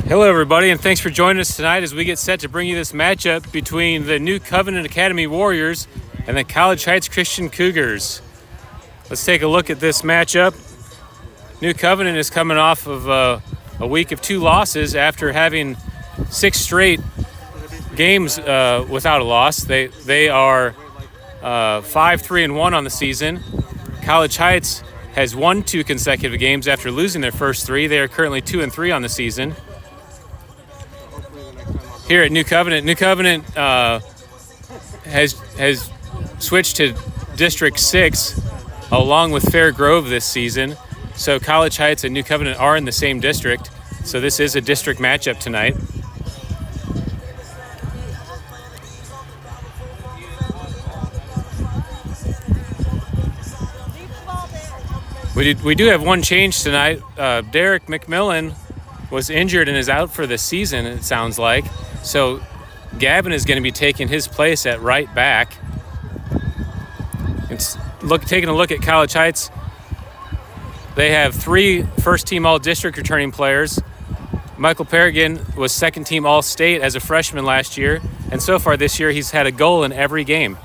Hello, everybody, and thanks for joining us tonight as we get set to bring you this matchup between the New Covenant Academy Warriors and the College Heights Christian Cougars. Let's take a look at this matchup. New Covenant is coming off of a week of 2 losses after having 6 straight games without a loss. They are 5-3-1 on the season. College Heights has won 2 consecutive games after losing their first 3. They are currently 2-3 on the season. Here at New Covenant has switched to District 6 along with Fair Grove this season. So College Heights and New Covenant are in the same district. So this is a district matchup tonight. We do have one change tonight. Derek McMillan was injured and is out for the season, it sounds like. So Gavin is going to be taking his place at right back. Taking a look at College Heights, they have 3 first-team All-District returning players. Michael Perrigan was second-team All-State as a freshman last year, and so far this year he's had a goal in every game.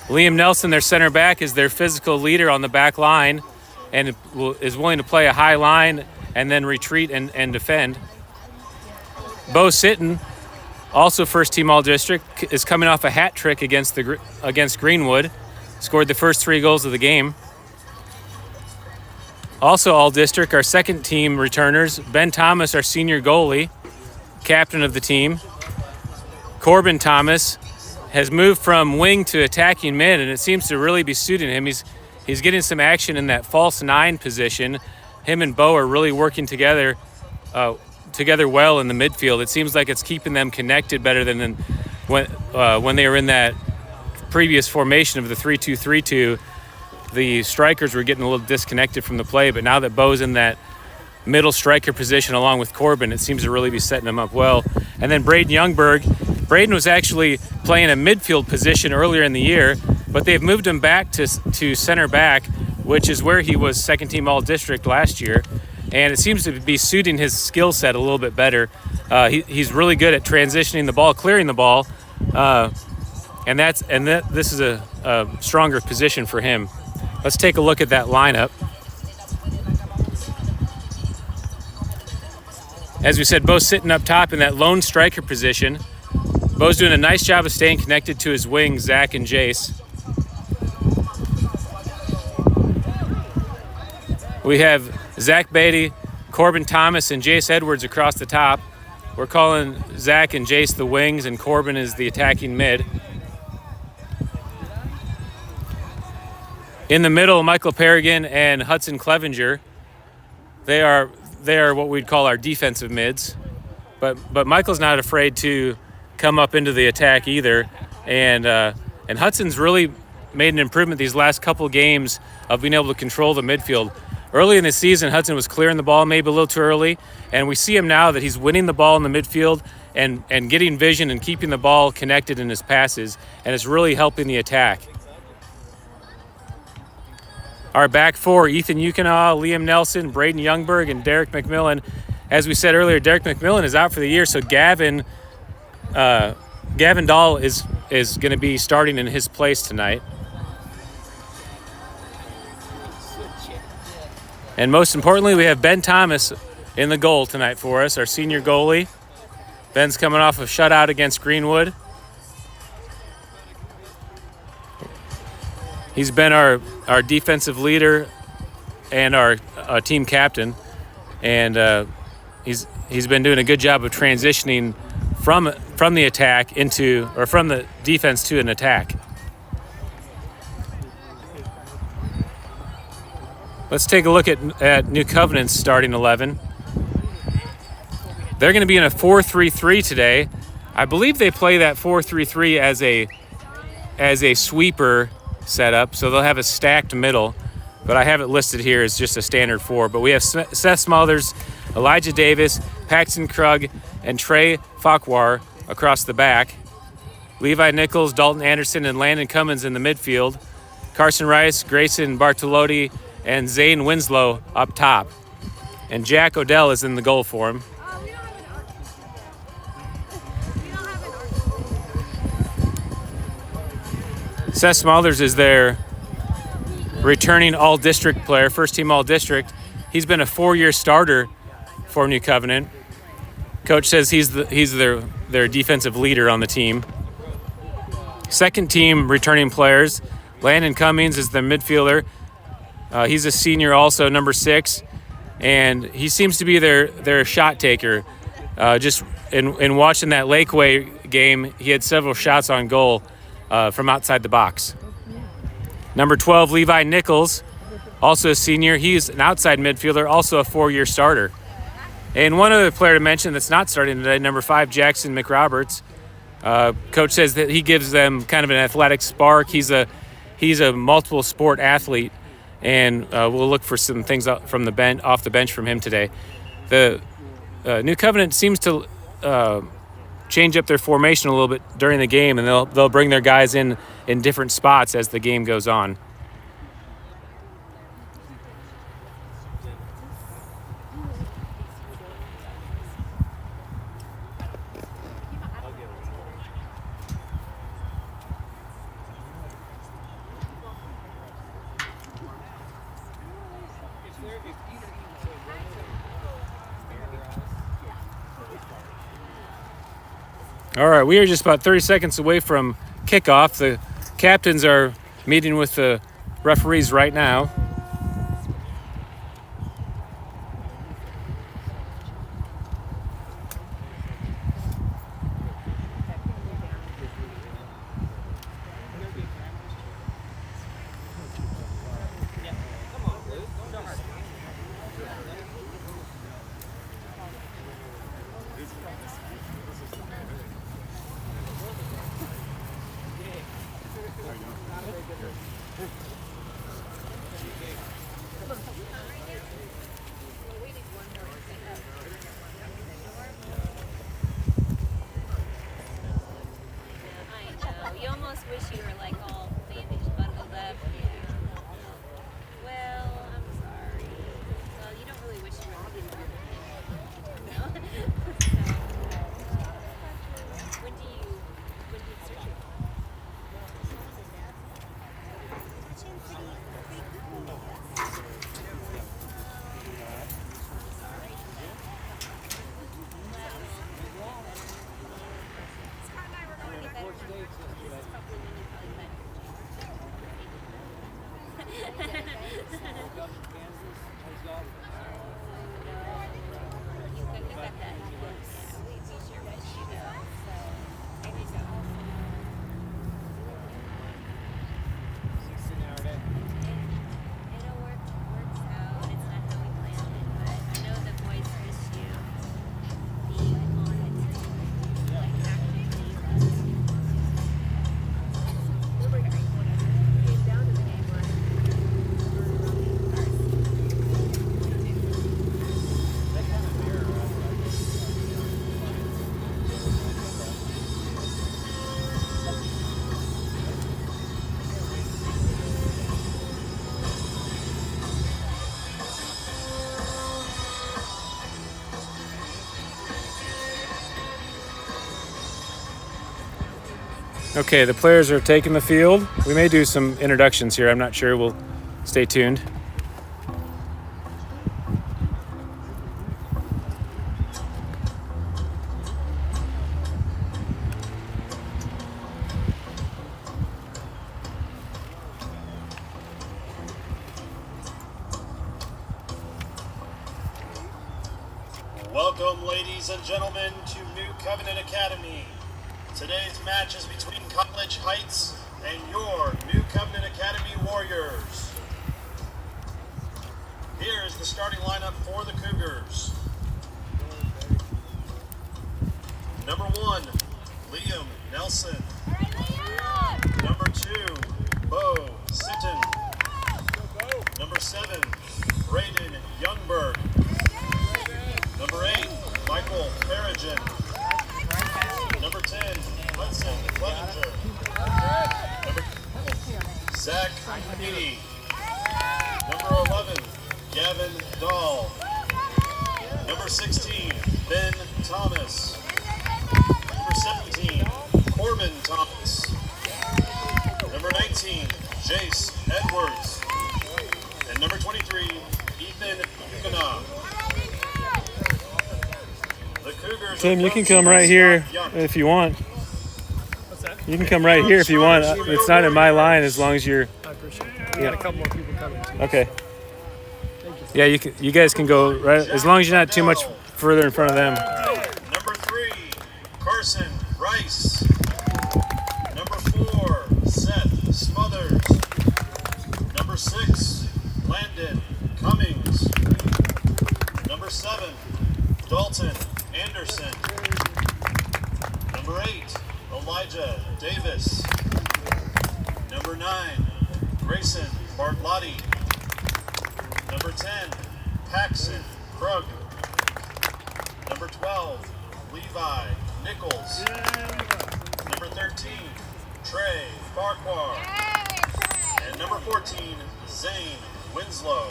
Liam Nelson, their center back, is their physical leader on the back line and is willing to play a high line and then retreat and defend. Bo Sitton, also first-team All-District, is coming off a hat trick against Greenwood. Scored the first 3 goals of the game. Also All-District, our second-team returners, Ben Thomas, our senior goalie, captain of the team. Corbin Thomas has moved from wing to attacking mid, and it seems to really be suiting him. He's getting some action in that false 9 position. Him and Bo are really working together well in the midfield. It seems like it's keeping them connected better than when they were in that previous formation of the 3-2-3-2. The strikers were getting a little disconnected from the play, but now that Bo's in that middle striker position along with Corbin, it seems to really be setting them up well. And then Braden Youngberg. Braden was actually playing a midfield position earlier in the year, but they've moved him back to center back, which is where he was second-team All-District last year. And it seems to be suiting his skill set a little bit better. He's really good at transitioning the ball, clearing the ball, this is a stronger position for him. Let's take a look at that lineup. As we said, Bo's sitting up top in that lone striker position. Bo's doing a nice job of staying connected to his wings, Zach and Jace. We have Zach Beatty, Corbin Thomas, and Jace Edwards across the top. We're calling Zach and Jace the wings, and Corbin is the attacking mid. In the middle, Michael Perrigan and Hudson Clevenger. They are what we'd call our defensive mids. But Michael's not afraid to come up into the attack either. And Hudson's really made an improvement these last couple games of being able to control the midfield. Early in the season, Hudson was clearing the ball maybe a little too early, and we see him now that he's winning the ball in the midfield and getting vision and keeping the ball connected in his passes, and it's really helping the attack. Our back 4, Ethan Ukinaw, Liam Nelson, Braden Youngberg, and Derek McMillan. As we said earlier, Derek McMillan is out for the year, so Gavin Dahl is going to be starting in his place tonight. And most importantly, we have Ben Thomas in the goal tonight for us, our senior goalie. Ben's coming off a shutout against Greenwood. He's been our defensive leader and our team captain, and he's been doing a good job of transitioning from the attack from the defense to an attack. Let's take a look at New Covenant's starting 11. They're going to be in a 4-3-3 today. I believe they play that 4-3-3 as a sweeper setup, so they'll have a stacked middle, but I have it listed here as just a standard 4. But we have Seth Smothers, Elijah Davis, Paxton Krug, and Trey Farquhar across the back. Levi Nichols, Dalton Anderson, and Landon Cummins in the midfield. Carson Rice, Grayson Bartolotti, and Zane Winslow up top. And Jack Odell is in the goal for him. Seth Smothers is their returning all-district player, first-team all-district. He's been a 4-year starter for New Covenant. Coach says he's their defensive leader on the team. Second-team returning players, Landon Cummings is the midfielder. He's a senior also, number 6, and he seems to be their shot taker. Just in watching that Lakeway game, he had several shots on goal from outside the box. Number 12, Levi Nichols, also a senior. He's an outside midfielder, also a 4-year starter. And one other player to mention that's not starting today, number 5, Jackson McRoberts. Coach says that he gives them kind of an athletic spark. He's a multiple sport athlete, and we'll look for some things from the bench, off the bench from him today. The New Covenant seems to change up their formation a little bit during the game, and they'll bring their guys in different spots as the game goes on. All right, we are just about 30 seconds away from kickoff. The captains are meeting with the referees right now. Okay, the players are taking the field. We may do some introductions here. I'm not sure. We'll stay tuned. Welcome, ladies and gentlemen, to New Covenant Academy. Today's match is between College Heights and your New Covenant Academy Warriors. Here is the starting lineup for the Cougars. Number 1, Liam Nelson. Number 2, Bo Sitton. Number 7, Braden Youngberg. Number 8, Michael Farragen. Number 10, Hudson Clevenger. Number 12, Zach Eady. Number 11, Gavin Dahl. Number 16, Ben Thomas. Number 17, Corbin Thomas. Number 19, Jace Edwards. And number 23, Ethan Yukina. The Cougars. Tim, you can come right here if you want. What's that? You can come right here if you want. It's not in my line as long as you're. I appreciate it. We got a couple more people coming too. Okay. Thank you. Yeah, you can. You guys can go right as long as you're not too much further in front of them. Number 3, Carson Rice. Number 4, Seth Smothers. Number 6, Landon Cummings. Number 7, Dalton Anderson. Number 8, Elijah Davis. Number 9, Grayson Bartlotti. Number 10, Paxton Krug. Number 12, Levi Nichols. Number 13, Trey Farquhar. And number 14, Zane Winslow.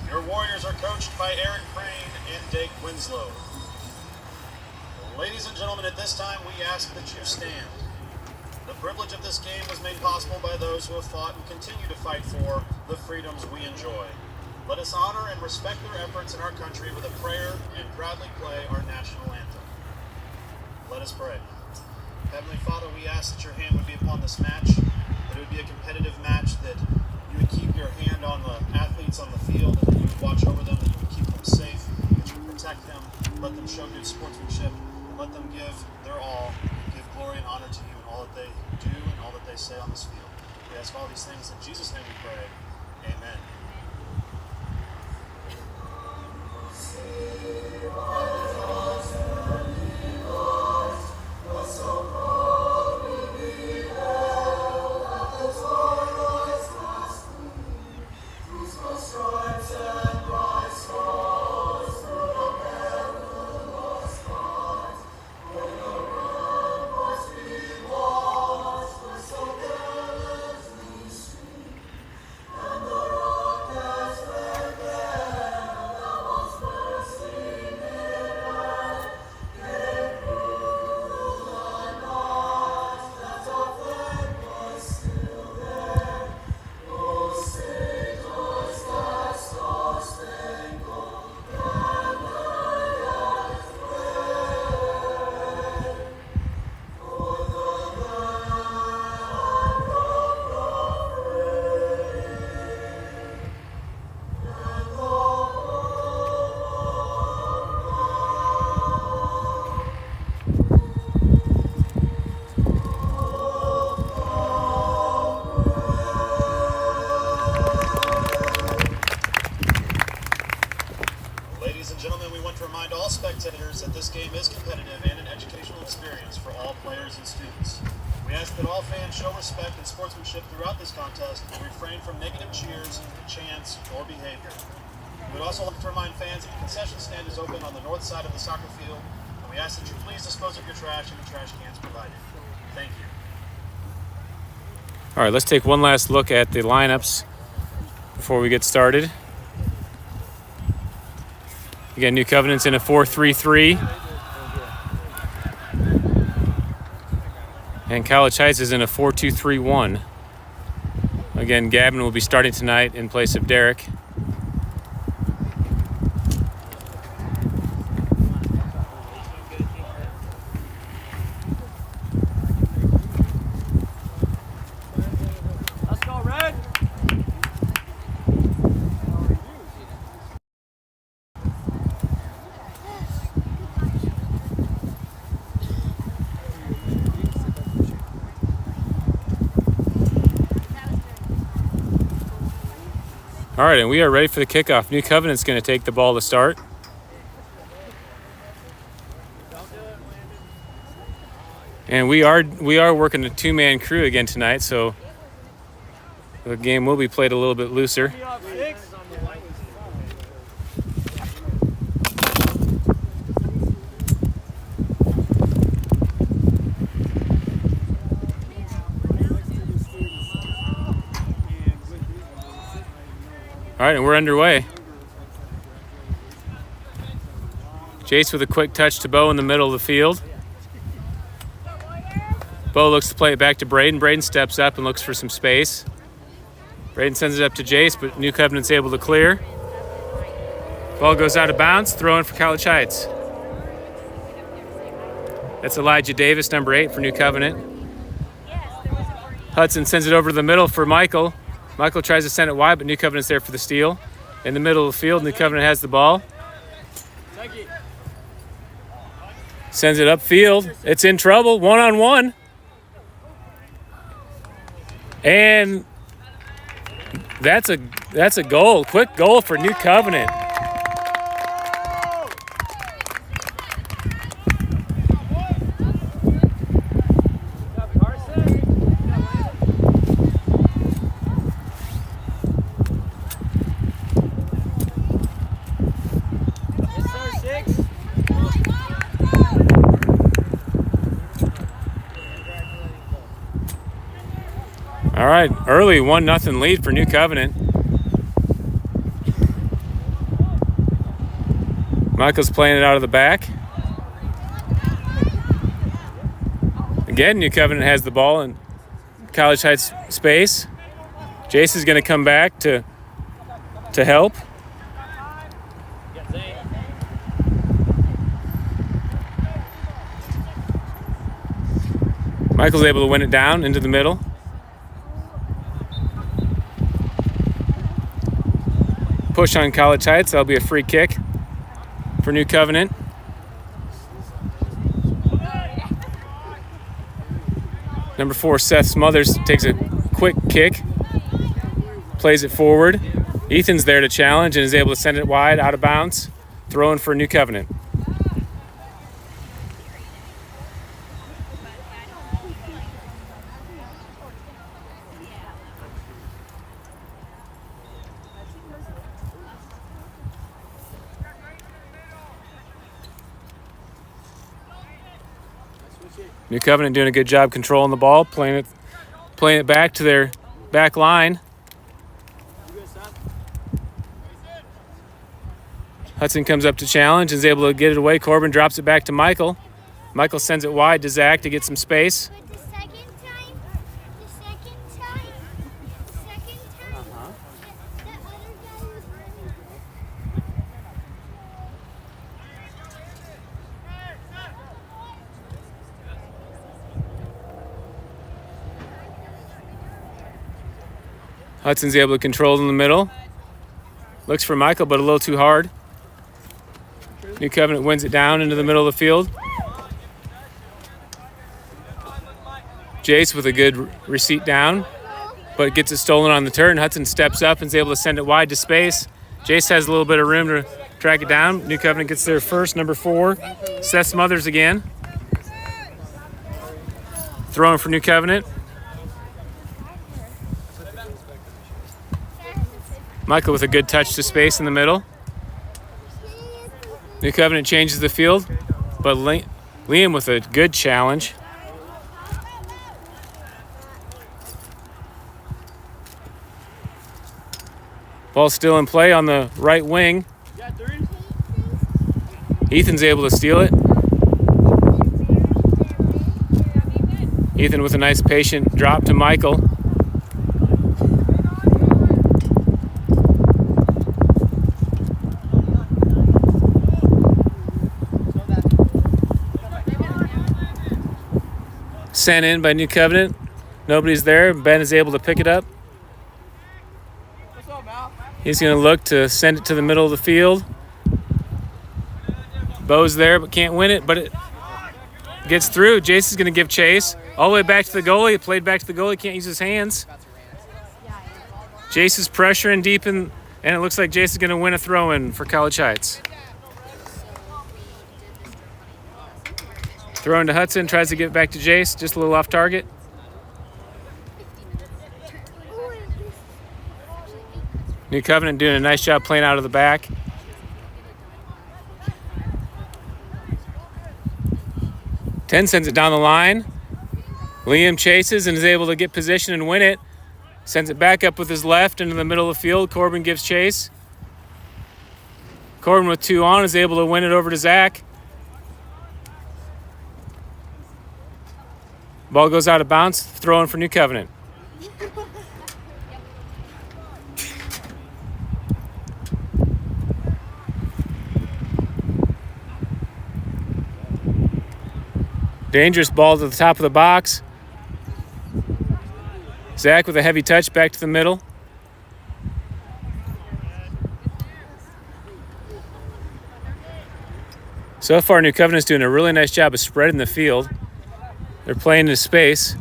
Your Warriors are coached by Eric Crane and Dake Winslow. Ladies and gentlemen, at this time we ask that you stand. The privilege of this game was made possible by those who have fought and continue to fight for the freedoms we enjoy. Let us honor and respect their efforts in our country with a prayer and proudly play our national anthem. Let us pray. Heavenly Father, we ask that your hand would be upon this match, that it would be a competitive match, that you would keep your hand on the athletes on the field, and that you would watch over them, that you would keep them safe, that you would protect them, let them show good sportsmanship, let them give their all, give glory and honor to you in all that they do and all that they say on this field. We ask all these things in Jesus' name we pray. Amen. Spectators that this game is competitive and an educational experience for all players and students. We ask that all fans show respect and sportsmanship throughout this contest and refrain from negative cheers, chants, or behavior. We would also like to remind fans that the concession stand is open on the north side of the soccer field, and we ask that you please dispose of your trash in the trash cans provided. Thank you. All right, let's take one last look at the lineups before we get started. Again, New Covenant's in a 4-3-3. And College Heights is in a 4-2-3-1. Again, Gavin will be starting tonight in place of Derek. Let's go, Red! All right, and we are ready for the kickoff. New Covenant's going to take the ball to start. And we are working a two-man crew again tonight, so the game will be played a little bit looser. All right, and we're underway. Jace with a quick touch to Bo in the middle of the field. Bo looks to play it back to Braden. Braden steps up and looks for some space. Braden sends it up to Jace, but New Covenant's able to clear. Ball goes out of bounds, throw in for College Heights. That's Elijah Davis, number 8 for New Covenant. Hudson sends it over to the middle for Michael. Michael tries to send it wide, but New Covenant's there for the steal. In the middle of the field, New Covenant has the ball. Sends it upfield. It's in trouble, one-on-one. And that's a goal. Quick goal for New Covenant. All right, early 1-0 lead for New Covenant. Michael's playing it out of the back. Again, New Covenant has the ball in College Heights space. Jace is going to come back to help. Michael's able to win it down into the middle. Push on College Heights. That'll be a free kick for New Covenant. Number 4, Seth Smothers, takes a quick kick, plays it forward. Ethan's there to challenge and is able to send it wide, out of bounds, throwing for New Covenant. New Covenant doing a good job controlling the ball, playing it back to their back line. Hudson comes up to challenge and is able to get it away. Corbin drops it back to Michael. Michael sends it wide to Zach to get some space. Hudson's able to control it in the middle. Looks for Michael, but a little too hard. New Covenant wins it down into the middle of the field. Jace with a good receipt down, but gets it stolen on the turn. Hudson steps up and is able to send it wide to space. Jace has a little bit of room to track it down. New Covenant gets there first, number 4. Seth Smothers again. Throwing for New Covenant. Michael with a good touch to space in the middle. New Covenant changes the field, but Liam with a good challenge. Ball still in play on the right wing. Ethan's able to steal it. Ethan with a nice patient drop to Michael. Sent in by New Covenant. Nobody's there. Ben is able to pick it up. He's going to look to send it to the middle of the field. Bo's there but can't win it, but it gets through. Jace is going to give chase. All the way back to the goalie. It played back to the goalie. Can't use his hands. Jace is pressuring deep in, and it looks like Jace is going to win a throw-in for College Heights. Throw into Hudson, tries to get it back to Jace, just a little off target. New Covenant doing a nice job playing out of the back. Ten sends it down the line. Liam chases and is able to get position and win it. Sends it back up with his left into the middle of the field. Corbin gives chase. Corbin with 2 on is able to win it over to Zach. Ball goes out of bounds, throwing for New Covenant. Dangerous ball to the top of the box. Zach with a heavy touch back to the middle. So far, New Covenant's doing a really nice job of spreading the field. They're playing into space.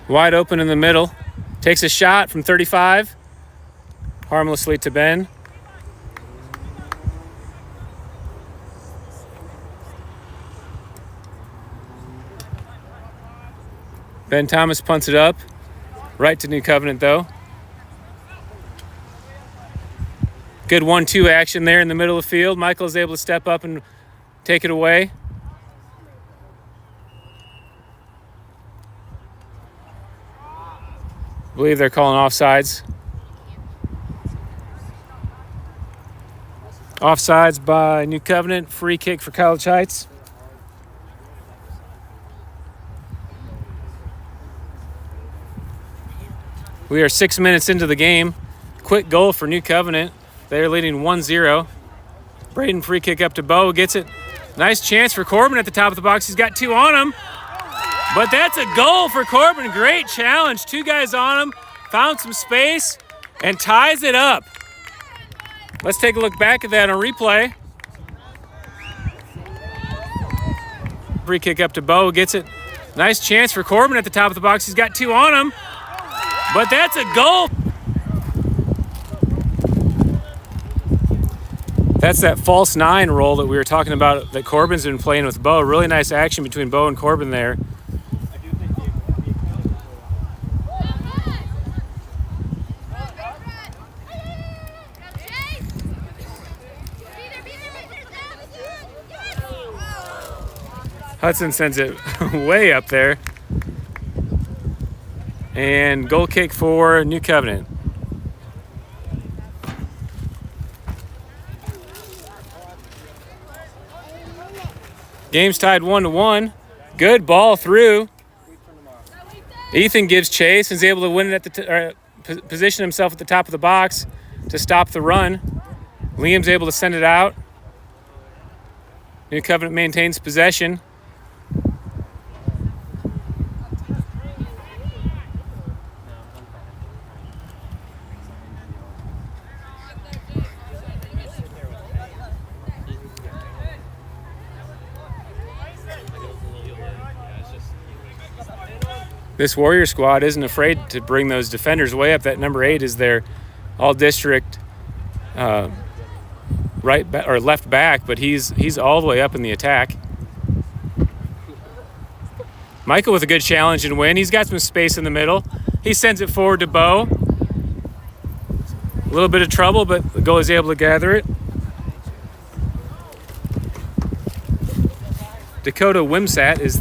Wide open in the middle. Takes a shot from 35. Harmlessly to Ben. Ben Thomas punts it up. Right to New Covenant, though. Good 1-2 action there in the middle of the field. Michael's able to step up and take it away. I believe they're calling offsides. Offsides by New Covenant. Free kick for College Heights. We are 6 minutes into the game. Quick goal for New Covenant. They're leading 1-0. Braden free kick up to Bo. Gets it. Nice chance for Corbin at the top of the box. He's got two on him. But that's a goal for Corbin. Great challenge. Two guys on him. Found some space and ties it up. Let's take a look back at that on replay. Free kick up to Bo. Gets it. Nice chance for Corbin at the top of the box. He's got two on him. But that's a goal. That's that false nine role that we were talking about that Corbin's been playing with Bo. Really nice action between Bo and Corbin there. Hudson sends it way up there. And goal kick for New Covenant. Game's tied 1-1. Good ball through. Ethan gives chase and is able to win it at position himself at the top of the box to stop the run. Liam's able to send it out. New Covenant maintains possession. This Warrior squad isn't afraid to bring those defenders way up. That number 8 is their all-district left back, but he's all the way up in the attack. Michael with a good challenge and win. He's got some space in the middle. He sends it forward to Bo. A little bit of trouble, but the goalie is able to gather it. Dakota Wimsat is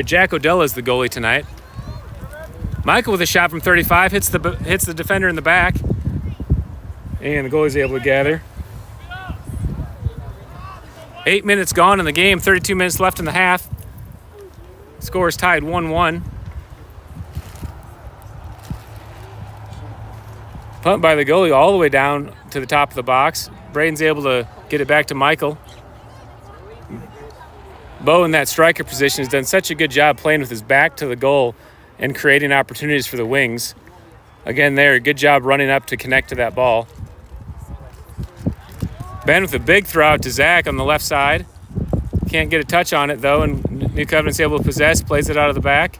Jack Odell is the goalie tonight. Michael with a shot from 35 hits the defender in the back, and the goalie's able to gather. 8 minutes gone in the game, 32 minutes left in the half. Score is tied 1-1. Punt by the goalie all the way down to the top of the box. Braden's able to get it back to Michael. Bo in that striker position has done such a good job playing with his back to the goal and creating opportunities for the wings. Again there, good job running up to connect to that ball. Ben with a big throw out to Zach on the left side. Can't get a touch on it though, and New Covenant's able to possess, plays it out of the back.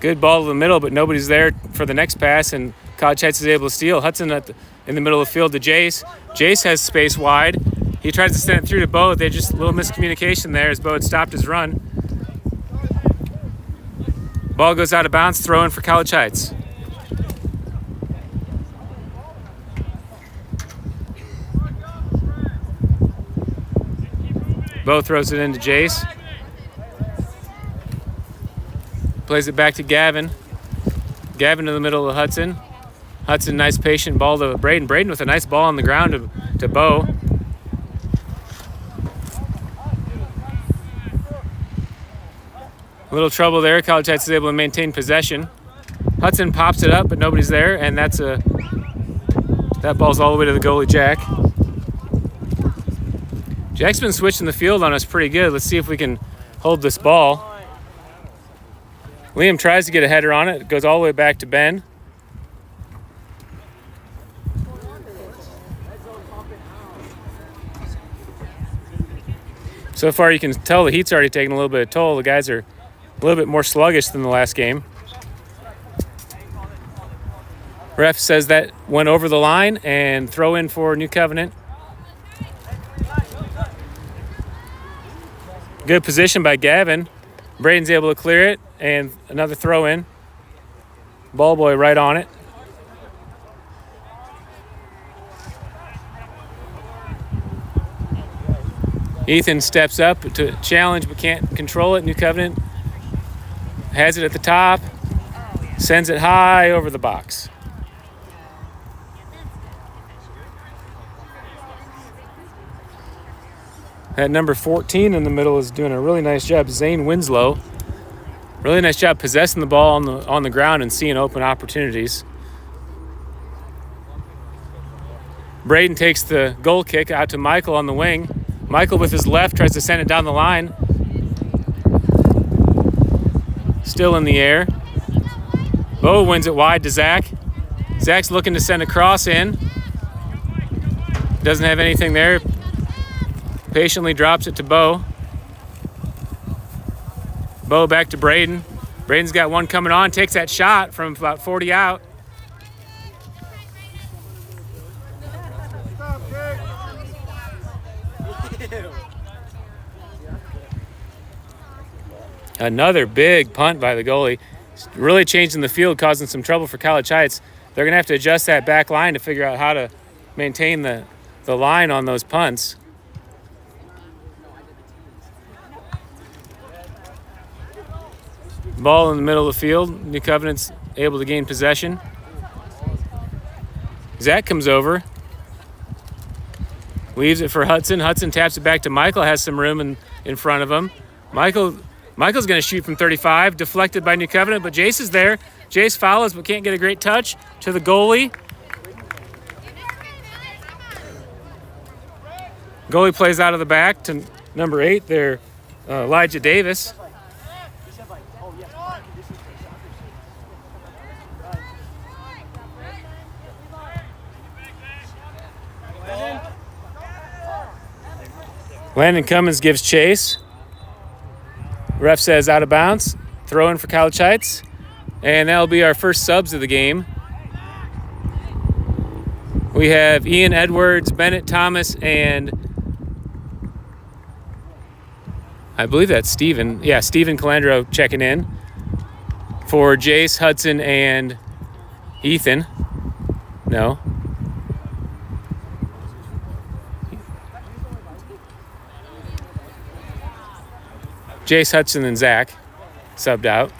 Good ball to the middle, but nobody's there for the next pass, and College Heights is able to steal. Hudson in the middle of the field to Jace. Jace has space wide. He tries to send it through to Bo. They just a little miscommunication there as Bo had stopped his run. Ball goes out of bounds, throw in for College Heights. Bo throws it into Jace. Plays it back to Gavin. Gavin in the middle of Hudson. Hudson, nice patient ball to Braden. Braden with a nice ball on the ground to Bo. A little trouble there. College Heights is able to maintain possession. Hudson pops it up, but nobody's there, and that ball's all the way to the goalie, Jack. Jack's been switching the field on us pretty good. Let's see if we can hold this ball. Liam tries to get a header on it. It goes all the way back to Ben. So far, you can tell the heat's already taken a little bit of toll. The guys are a little bit more sluggish than the last game. Ref says that went over the line and throw in for New Covenant. Good position by Gavin. Braden's able to clear it and another throw in. Ball boy right on it. Ethan steps up to challenge but can't control it. New Covenant has it at the top, sends it high over the box. That number 14 in the middle is doing a really nice job. Zane Winslow. Really nice job possessing the ball on the ground and seeing open opportunities. Braden takes the goal kick out to Michael on the wing. Michael with his left tries to send it down the line. Still in the air. Bo wins it wide to Zach. Zach's looking to send a cross in. Doesn't have anything there. Patiently drops it to Bo. Bo back to Braden. Braden's got one coming on. Takes that shot from about 40 out. Another big punt by the goalie. Really changing the field, causing some trouble for College Heights. They're going to have to adjust that back line to figure out how to maintain the line on those punts. Ball in the middle of the field. New Covenant's able to gain possession. Zach comes over. Leaves it for Hudson. Hudson taps it back to Michael. Has some room in front of him. Michael's going to shoot from 35. Deflected by New Covenant, but Jace is there. Jace follows but can't get a great touch to the goalie. Goalie plays out of the back to number 8 there, Elijah Davis. Landon Cummins gives chase. Ref says out of bounds. Throw in for College Heights. And that'll be our first subs of the game. We have Ian Edwards, Bennett Thomas, and I believe that's Steven. Yeah, Steven Calandro checking in for Jace, Hudson, and Ethan. No. Jace, Hudson, and Zach subbed out.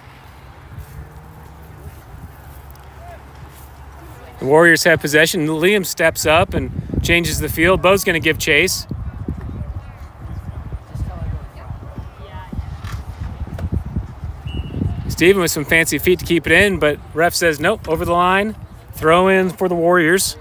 The Warriors have possession. Liam steps up and changes the field. Bo's going to give chase. Steven with some fancy feet to keep it in, but ref says nope, over the line. Throw in for the Warriors.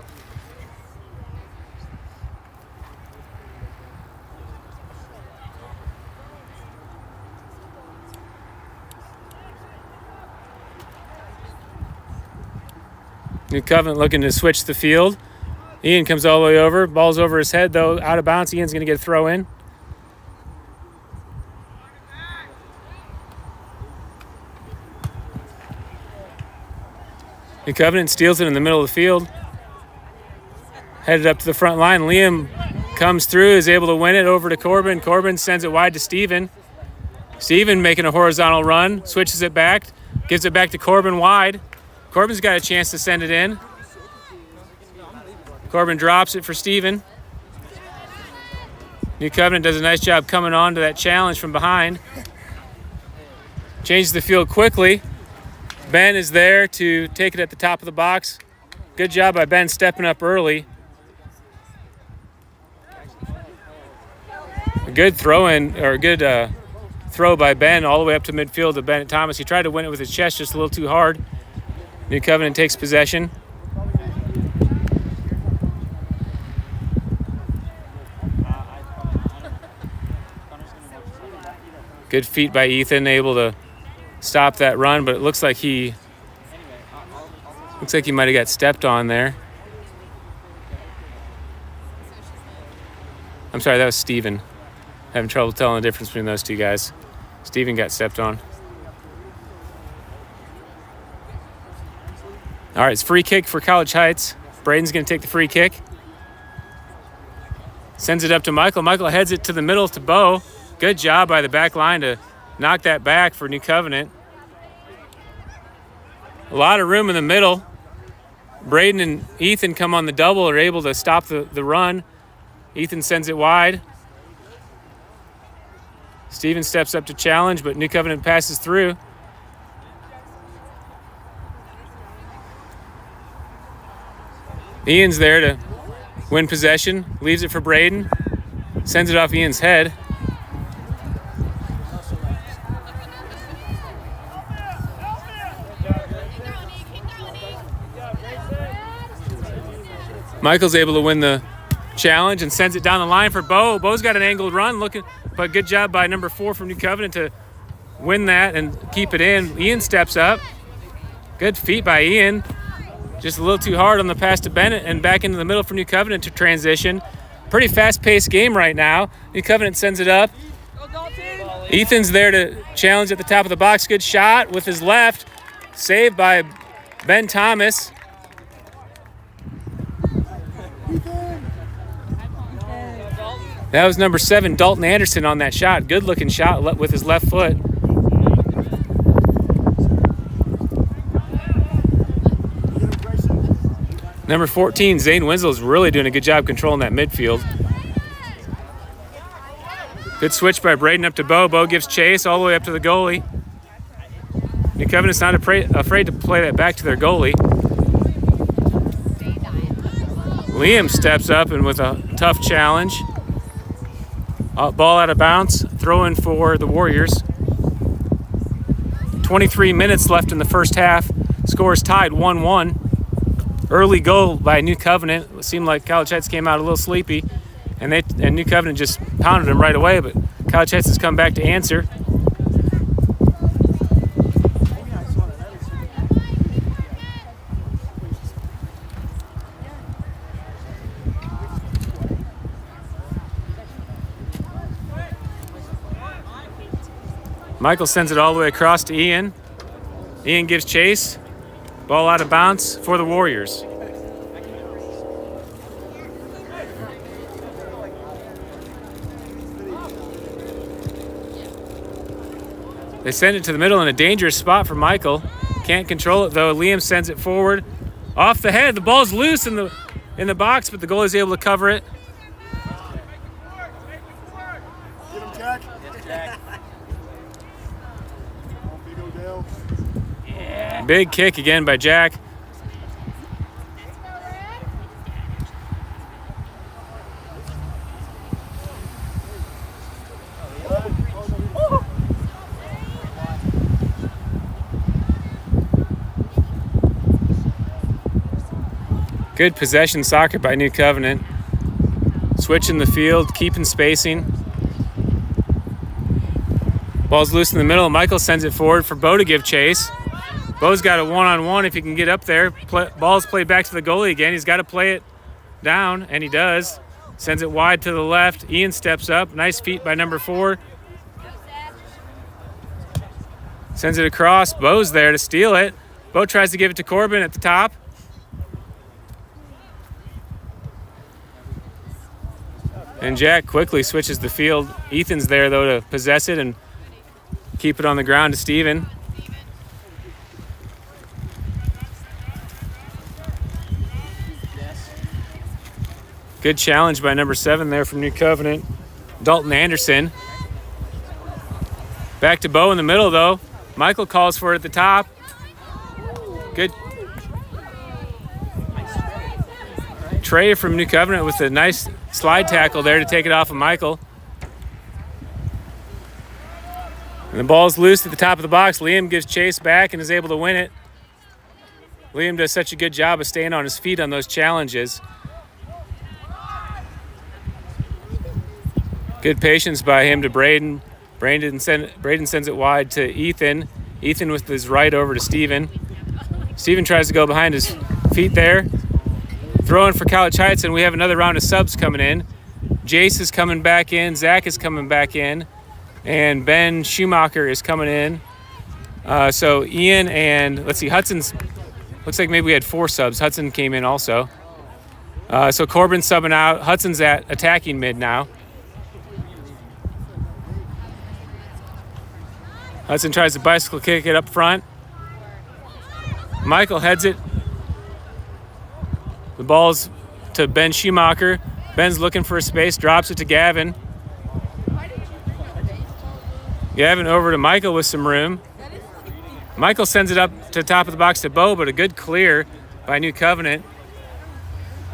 New Covenant looking to switch the field. Ian comes all the way over. Ball's over his head, though. Out of bounds. Ian's going to get a throw in. New Covenant steals it in the middle of the field. Headed up to the front line. Liam comes through, is able to win it over to Corbin. Corbin sends it wide to Steven. Steven making a horizontal run. Switches it back. Gives it back to Corbin wide. Corbin's got a chance to send it in. Corbin drops it for Steven. New Covenant does a nice job coming on to that challenge from behind. Changes the field quickly. Ben is there to take it at the top of the box. Good job by Ben stepping up early. A good throw-in, or a good throw by Ben all the way up to midfield to Bennett Thomas. He tried to win it with his chest just a little too hard. New Covenant takes possession. Good feet by Ethan, able to stop that run, but it looks like he might have got stepped on there. I'm sorry, that was Steven. Having trouble telling the difference between those two guys. Steven got stepped on. All right, it's free kick for College Heights. Braden's going to take the free kick. Sends it up to Michael. Michael heads it to the middle to Bo. Good job by the back line to knock that back for New Covenant. A lot of room in the middle. Braden and Ethan come on the double, are able to stop the run. Ethan sends it wide. Steven steps up to challenge, but New Covenant passes through. Ian's there to win possession. Leaves it for Braden. Sends it off Ian's head. Michael's able to win the challenge and sends it down the line for Bo. Bo's got an angled run, but good job by number 4 from New Covenant to win that and keep it in. Ian steps up. Good feet by Ian. Just a little too hard on the pass to Bennett and back into the middle for New Covenant to transition. Pretty fast-paced game right now. New Covenant sends it up. Ethan's there to challenge at the top of the box. Good shot with his left. Saved by Ben Thomas. That was number 7, Dalton Anderson, on that shot. Good-looking shot with his left foot. Number 14, Zane Winslow, is really doing a good job controlling that midfield. Good switch by Braden up to Bo. Bo gives chase all the way up to the goalie. New Covenant's not afraid to play that back to their goalie. Liam steps up and with a tough challenge. Ball out of bounds, throw in for the Warriors. 23 minutes left in the first half. Scores tied 1-1. Early goal by New Covenant. It seemed like College Heights came out a little sleepy, and New Covenant just pounded them right away, but College Heights has come back to answer. Michael sends it all the way across to Ian. Ian gives chase. Ball out of bounds for the Warriors. They send it to the middle in a dangerous spot for Michael. Can't control it though. Liam sends it forward. Off the head. The ball's loose in the box, but the goalie's able to cover it. Get him, Jack. Big kick again by Jack. Good possession soccer by New Covenant. Switching the field, keeping spacing. Ball's loose in the middle. Michael sends it forward for Bo to give chase. Bo's got a one-on-one if he can get up there. Ball's played back to the goalie again. He's got to play it down, and he does. Sends it wide to the left. Ian steps up. Nice feet by number 4. Sends it across. Bo's there to steal it. Bo tries to give it to Corbin at the top. And Jack quickly switches the field. Ethan's there, though, to possess it and keep it on the ground to Steven. Good challenge by number 7 there from New Covenant. Dalton Anderson. Back to Bo in the middle, though. Michael calls for it at the top. Good. Trey from New Covenant with a nice slide tackle there to take it off of Michael. And the ball's loose at the top of the box. Liam gives chase back and is able to win it. Liam does such a good job of staying on his feet on those challenges. Good patience by him to Braden. Braden sends it wide to Ethan. Ethan with his right over to Steven. Steven tries to go behind his feet there. Throwing for College Heights, and we have another round of subs coming in. Jace is coming back in. Zach is coming back in. And Ben Schumacher is coming in. So Ian and, let's see, Hudson's, looks like maybe we had 4 subs. Hudson came in also. So Corbin's subbing out. Hudson's at attacking mid now. Hudson tries to bicycle kick it up front. Michael heads it. The ball's to Ben Schumacher. Ben's looking for a space, drops it to Gavin. Gavin over to Michael with some room. Michael sends it up to the top of the box to Bo, but a good clear by New Covenant.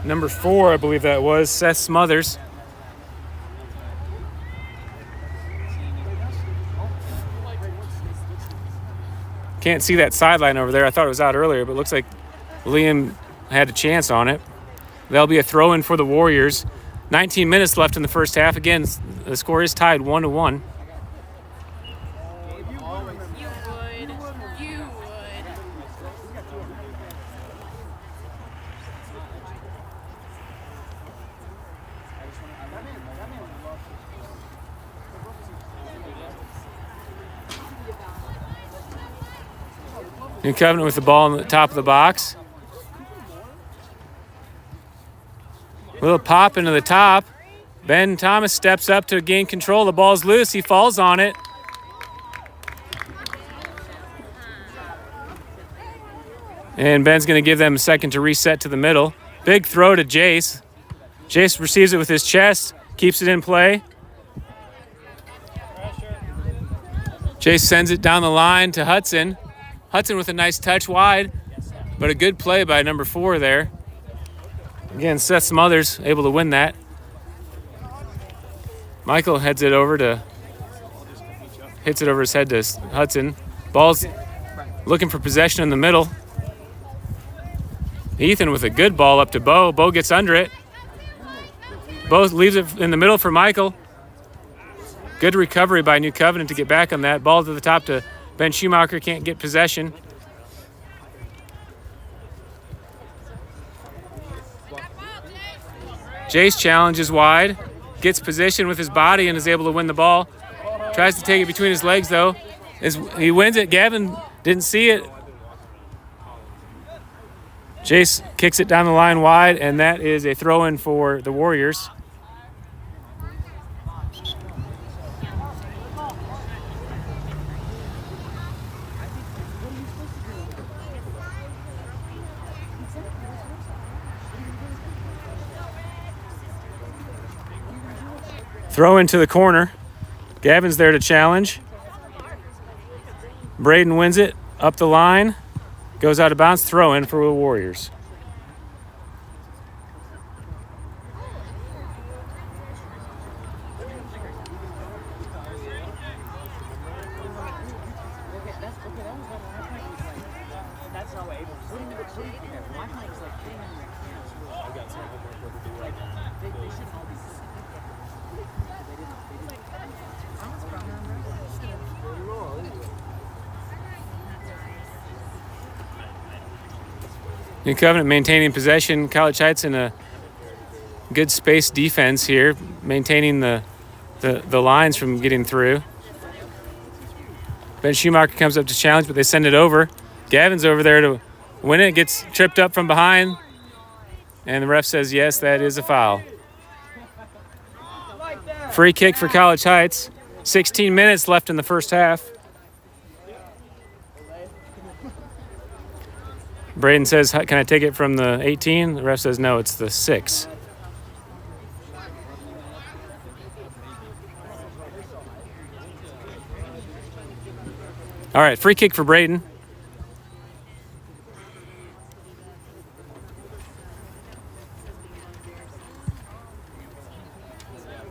Number 4, I believe that was, Seth Smothers. Can't see that sideline over there. I thought it was out earlier, but it looks like Liam had a chance on it. That'll be a throw-in for the Warriors. 19 minutes left in the first half. Again, the score is tied 1-1. New Covenant with the ball on the top of the box. A little pop into the top. Ben Thomas steps up to gain control. The ball's loose. He falls on it. And Ben's going to give them a second to reset to the middle. Big throw to Jace. Jace receives it with his chest, keeps it in play. Jace sends it down the line to Hudson. Hudson with a nice touch wide, but a good play by number 4 there. Again, Seth Smothers able to win that. Michael heads it over to, hits it over his head to Hudson. Ball's looking for possession in the middle. Ethan with a good ball up to Bo. Bo gets under it. Bo leaves it in the middle for Michael. Good recovery by New Covenant to get back on that. Ball to the top to Ben Schumacher, can't get possession. Jace challenges wide, gets position with his body and is able to win the ball. Tries to take it between his legs though. He wins it. Gavin didn't see it. Jace kicks it down the line wide, and that is a throw-in for the Warriors. Throw into the corner. Gavin's there to challenge. Braden wins it up the line. Goes out of bounds. Throw in for the Warriors. New Covenant maintaining possession. College Heights in a good space defense here, maintaining the lines from getting through. Ben Schumacher comes up to challenge, but they send it over. Gavin's over there to win it, gets tripped up from behind, and the ref says, yes, that is a foul. Free kick for College Heights. 16 minutes left in the first half. Braden says, can I take it from the 18? The ref says, no, it's the 6. All right, free kick for Braden.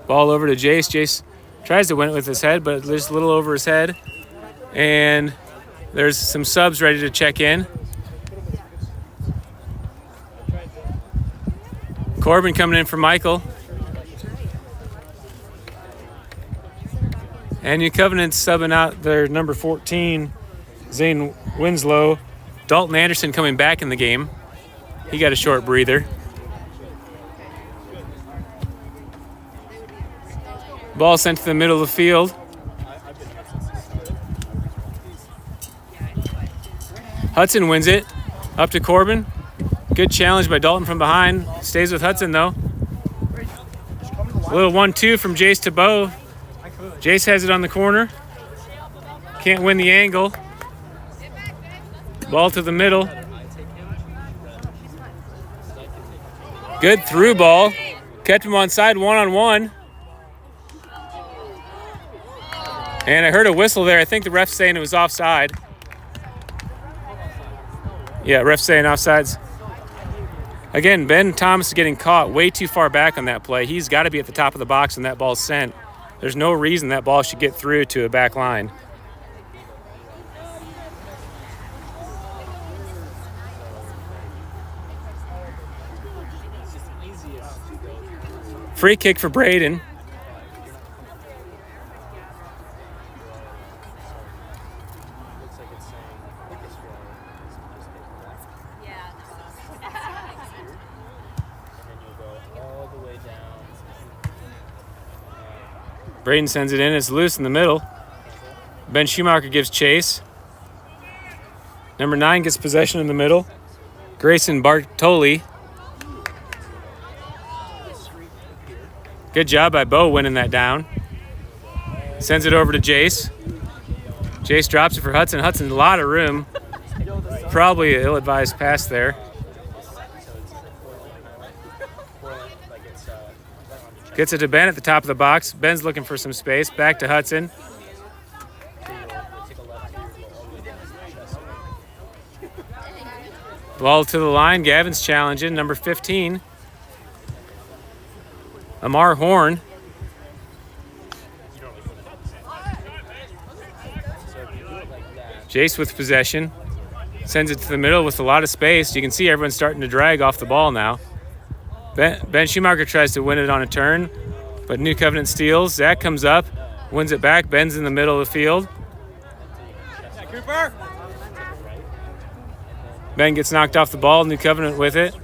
Ball over to Jace. Jace tries to win it with his head, but just a little over his head. And there's some subs ready to check in. Corbin coming in for Michael. And New Covenant's subbing out their number 14, Zane Winslow. Dalton Anderson coming back in the game. He got a short breather. Ball sent to the middle of the field. Hudson wins it. Up to Corbin. Good challenge by Dalton from behind. Stays with Hudson, though. A little 1-2 from Jace to Bo. Jace has it on the corner. Can't win the angle. Ball to the middle. Good through ball. Kept him on side one-on-one. And I heard a whistle there. I think the ref's saying it was offside. Yeah, ref's saying offsides. Again, Ben Thomas is getting caught way too far back on that play. He's got to be at the top of the box when that ball's sent. There's no reason that ball should get through to a back line. Free kick for Braden. Braden sends it in. It's loose in the middle. Ben Schumacher gives chase. Number 9 gets possession in the middle. Grayson Bartoli. Good job by Bo winning that down. Sends it over to Jace. Jace drops it for Hudson. Hudson, a lot of room. Probably an ill-advised pass there. Gets it to Ben at the top of the box. Ben's looking for some space. Back to Hudson. Ball to the line. Gavin's challenging. Number 15. Amar Horn. Jace with possession. Sends it to the middle with a lot of space. You can see everyone's starting to drag off the ball now. Ben Schumacher tries to win it on a turn, but New Covenant steals. Zach comes up, wins it back. Ben's in the middle of the field. Ben gets knocked off the ball. New Covenant with it.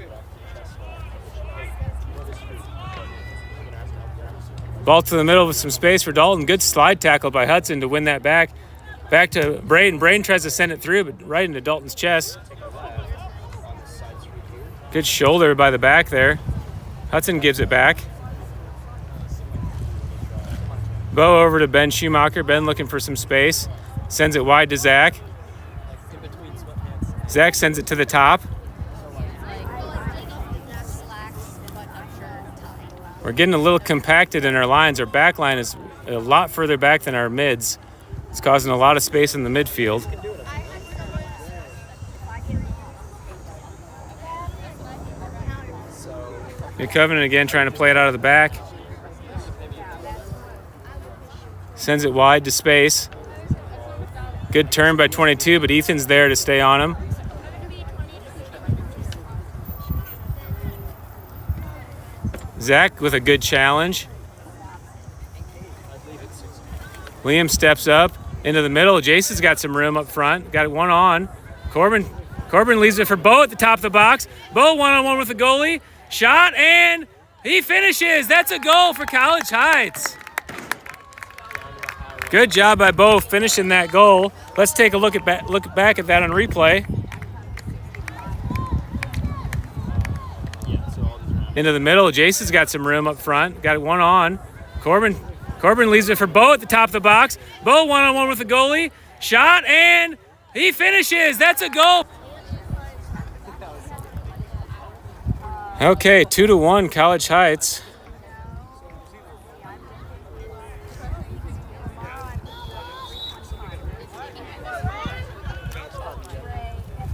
Ball to the middle with some space for Dalton. Good slide tackle by Hudson to win that back. Back to Braden. Braden tries to send it through, but right into Dalton's chest. Good shoulder by the back there. Hudson gives it back. Bo over to Ben Schumacher. Ben looking for some space. Sends it wide to Zach. Zach sends it to the top. We're getting a little compacted in our lines. Our back line is a lot further back than our mids. It's causing a lot of space in the midfield. New Covenant again trying to play it out of the back. Sends it wide to space. Good turn by 22, but Ethan's there to stay on him. Zach with a good challenge. Liam steps up into the middle. Jason's got some room up front. Got one on. Corbin leaves it for Bo at the top of the box. Bo one-on-one with the goalie. Shot, and he finishes. That's a goal for College Heights. Good job by Bo finishing that goal. Let's take a look back at that on replay. Into the middle. Jason's got some room up front. Got one on. Corbin leaves it for Bo at the top of the box. Bo one-on-one with the goalie. Shot, and he finishes. That's a goal. Okay, 2-1 College Heights.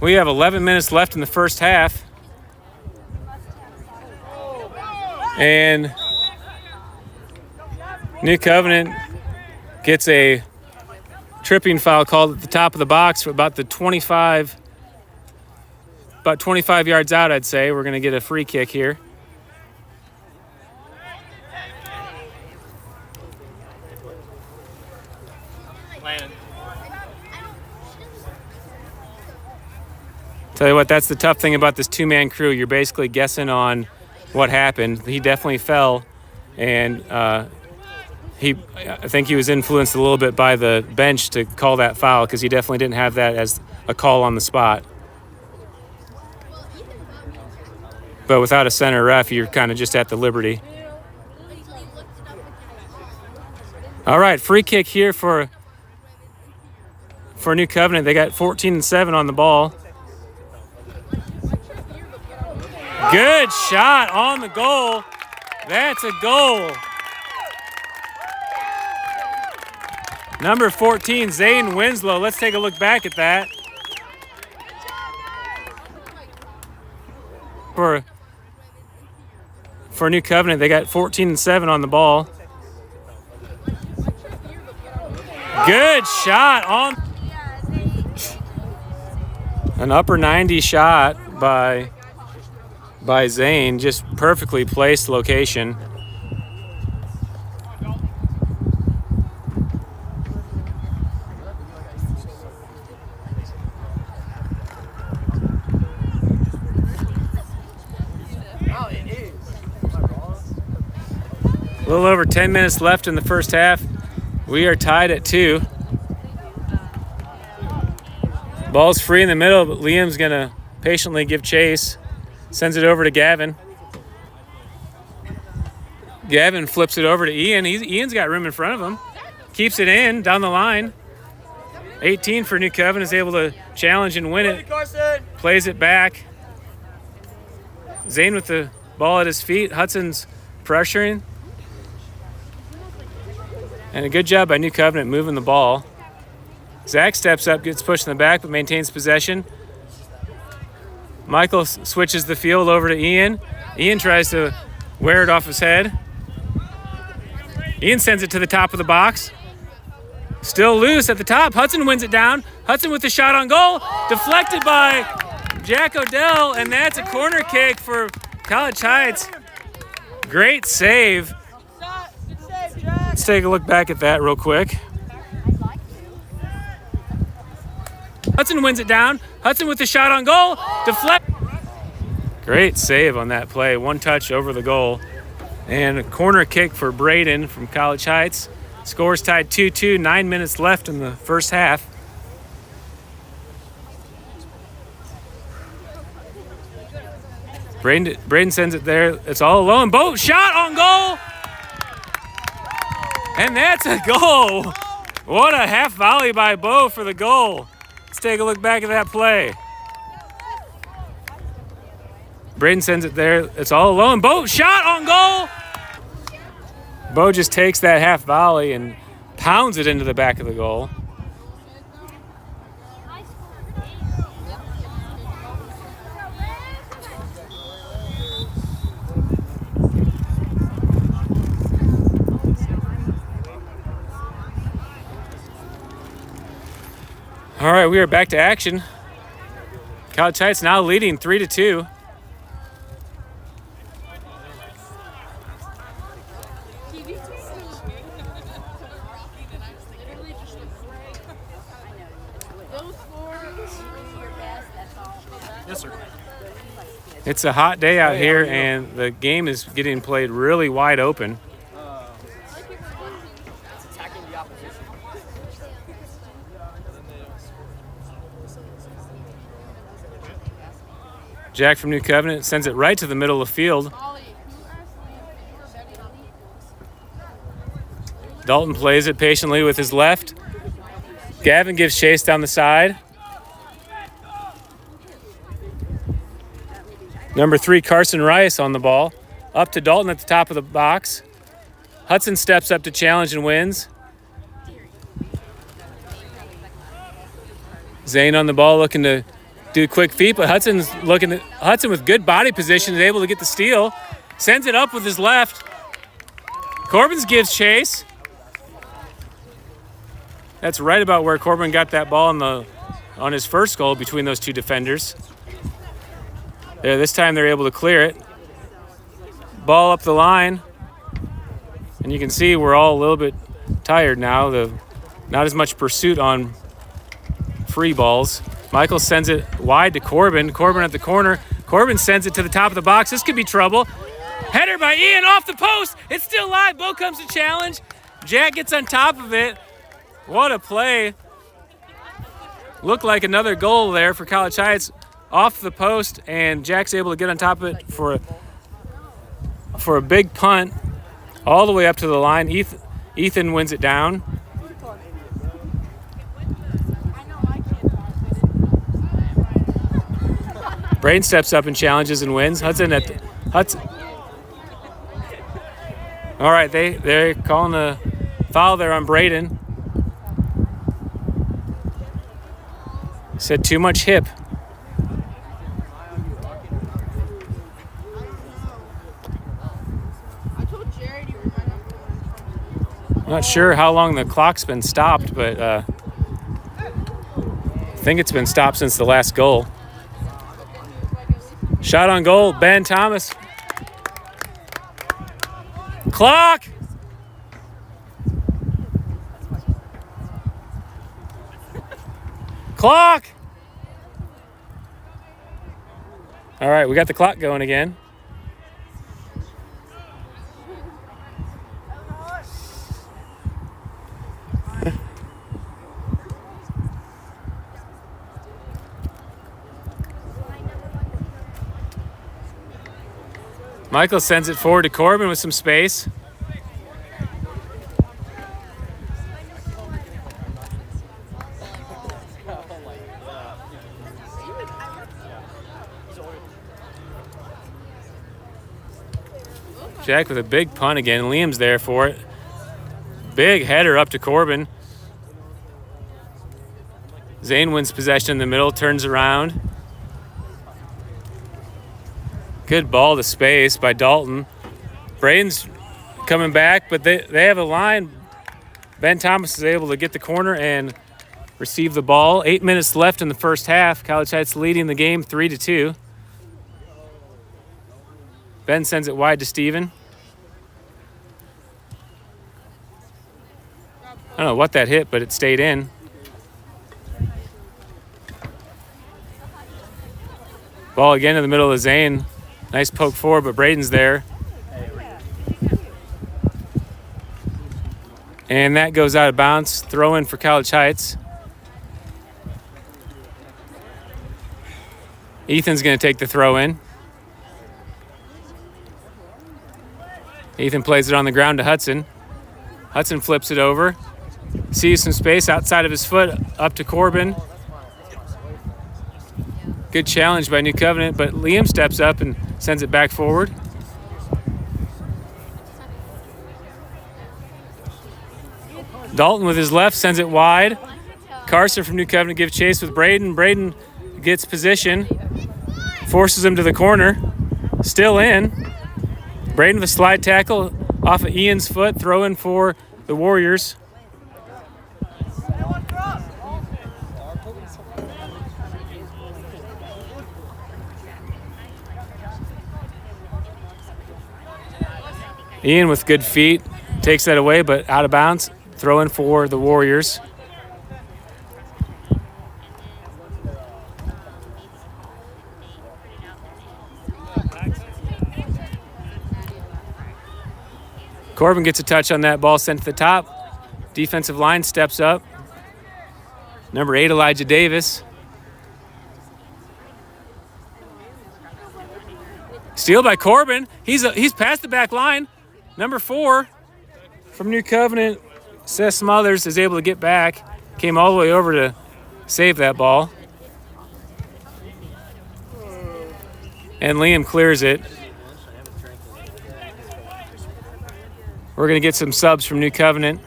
We have 11 minutes left in the first half. New Covenant gets a tripping foul called at the top of the box for about 25 yards out, I'd say. We're going to get a free kick here. Tell you what, that's the tough thing about this two-man crew. You're basically guessing on what happened. He definitely fell, and I think he was influenced a little bit by the bench to call that foul, because he definitely didn't have that as a call on the spot. But without a center ref, you're kind of just at the liberty. All right, free kick here for New Covenant. They got 14-7 on the ball. Good shot on the goal. That's a goal. Number 14, Zane Winslow. Let's take a look back at that. For New Covenant, they got 14-7 on the ball. Good shot on an upper 90 shot by Zane, just perfectly placed location. A little over 10 minutes left in the first half. We are tied at 2. Ball's free in the middle, but Liam's going to patiently give chase. Sends it over to Gavin. Gavin flips it over to Ian. Ian's got room in front of him. Keeps it in down the line. 18 for New Covenant is able to challenge and win it. Plays it back. Zane with the ball at his feet. Hudson's pressuring. And a good job by New Covenant moving the ball. Zach steps up, gets pushed in the back, but maintains possession. Michael switches the field over to Ian. Ian tries to wear it off his head. Ian sends it to the top of the box. Still loose at the top. Hudson wins it down. Hudson with the shot on goal. Deflected by Jack Odell, and that's a corner kick for College Heights. Great save. Let's take a look back at that real quick. Hudson wins it down. Hudson with the shot on goal. Deflect. Great save on that play. One touch over the goal. And a corner kick for Braden from College Heights. Scores tied 2-2. 9 minutes left in the first half. Braden sends it there. It's all alone. Boat shot on goal. And that's a goal. What a half volley by Bo for the goal. Let's take a look back at that play. Braden sends it there. It's all alone. Bo shot on goal. Bo just takes that half volley and pounds it into the back of the goal. All right, we are back to action. College Heights now leading 3-2. Yes, sir. It's a hot day out here, and the game is getting played really wide open. Jack from New Covenant sends it right to the middle of the field. Dalton plays it patiently with his left. Gavin gives chase down the side. Number 3, Carson Rice on the ball. Up to Dalton at the top of the box. Hudson steps up to challenge and wins. Zane on the ball looking to do quick feet, but Hudson with good body position is able to get the steal. Sends it up with his left. Corbins gives chase. That's right about where Corbin got that ball on his first goal between those two defenders. There, this time they're able to clear it. Ball up the line. And you can see we're all a little bit tired now. Not as much pursuit on free balls. Michael sends it wide to Corbin. Corbin at the corner. Corbin sends it to the top of the box. This could be trouble. Header by Ian off the post. It's still live. Bo comes to challenge. Jack gets on top of it. What a play. Looked like another goal there for College Heights. Off the post, and Jack's able to get on top of it for a big punt all the way up to the line. Ethan wins it down. Braden steps up and challenges and wins. Hudson. All right, they're calling a foul there on Braden. Said too much hip. I'm not sure how long the clock's been stopped, but I think it's been stopped since the last goal. Shot on goal, Ben Thomas. Clock! Clock! All right, we got the clock going again. Michael sends it forward to Corbin with some space. Jack with a big punt again. Liam's there for it. Big header up to Corbin. Zane wins possession in the middle, turns around. Good ball to space by Dalton. Braden's coming back, but they have a line. Ben Thomas is able to get the corner and receive the ball. 8 minutes left in the first half. College Heights leading the game 3-2. Ben sends it wide to Steven. I don't know what that hit, but it stayed in. Ball again in the middle of Zane. Nice poke forward, but Braden's there. And that goes out of bounds. Throw in for College Heights. Ethan's going to take the throw in. Ethan plays it on the ground to Hudson. Hudson flips it over. Sees some space outside of his foot up to Corbin. Good challenge by New Covenant, but Liam steps up and sends it back forward. Dalton with his left sends it wide. Carson from New Covenant gives chase with Braden. Braden gets position, forces him to the corner. Still in. Braden with a slide tackle off of Ian's foot. Throw in for the Warriors. Ian with good feet takes that away, but out of bounds. Throw in for the Warriors. Corbin gets a touch on that ball, sent to the top. Defensive line steps up. Number 8, Elijah Davis. Steal by Corbin. He's past the back line. Number 4 from New Covenant, Seth Smothers, is able to get back. Came all the way over to save that ball. And Liam clears it. We're going to get some subs from New Covenant.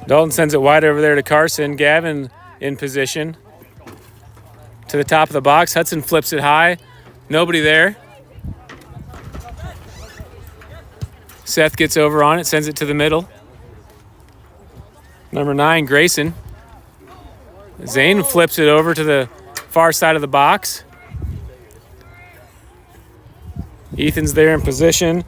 Dalton sends it wide over there to Carson. Gavin in position. To the top of the box. Hudson flips it high. Nobody there. Seth gets over on it, sends it to the middle. Number 9, Grayson. Zane flips it over to the far side of the box. Ethan's there in position.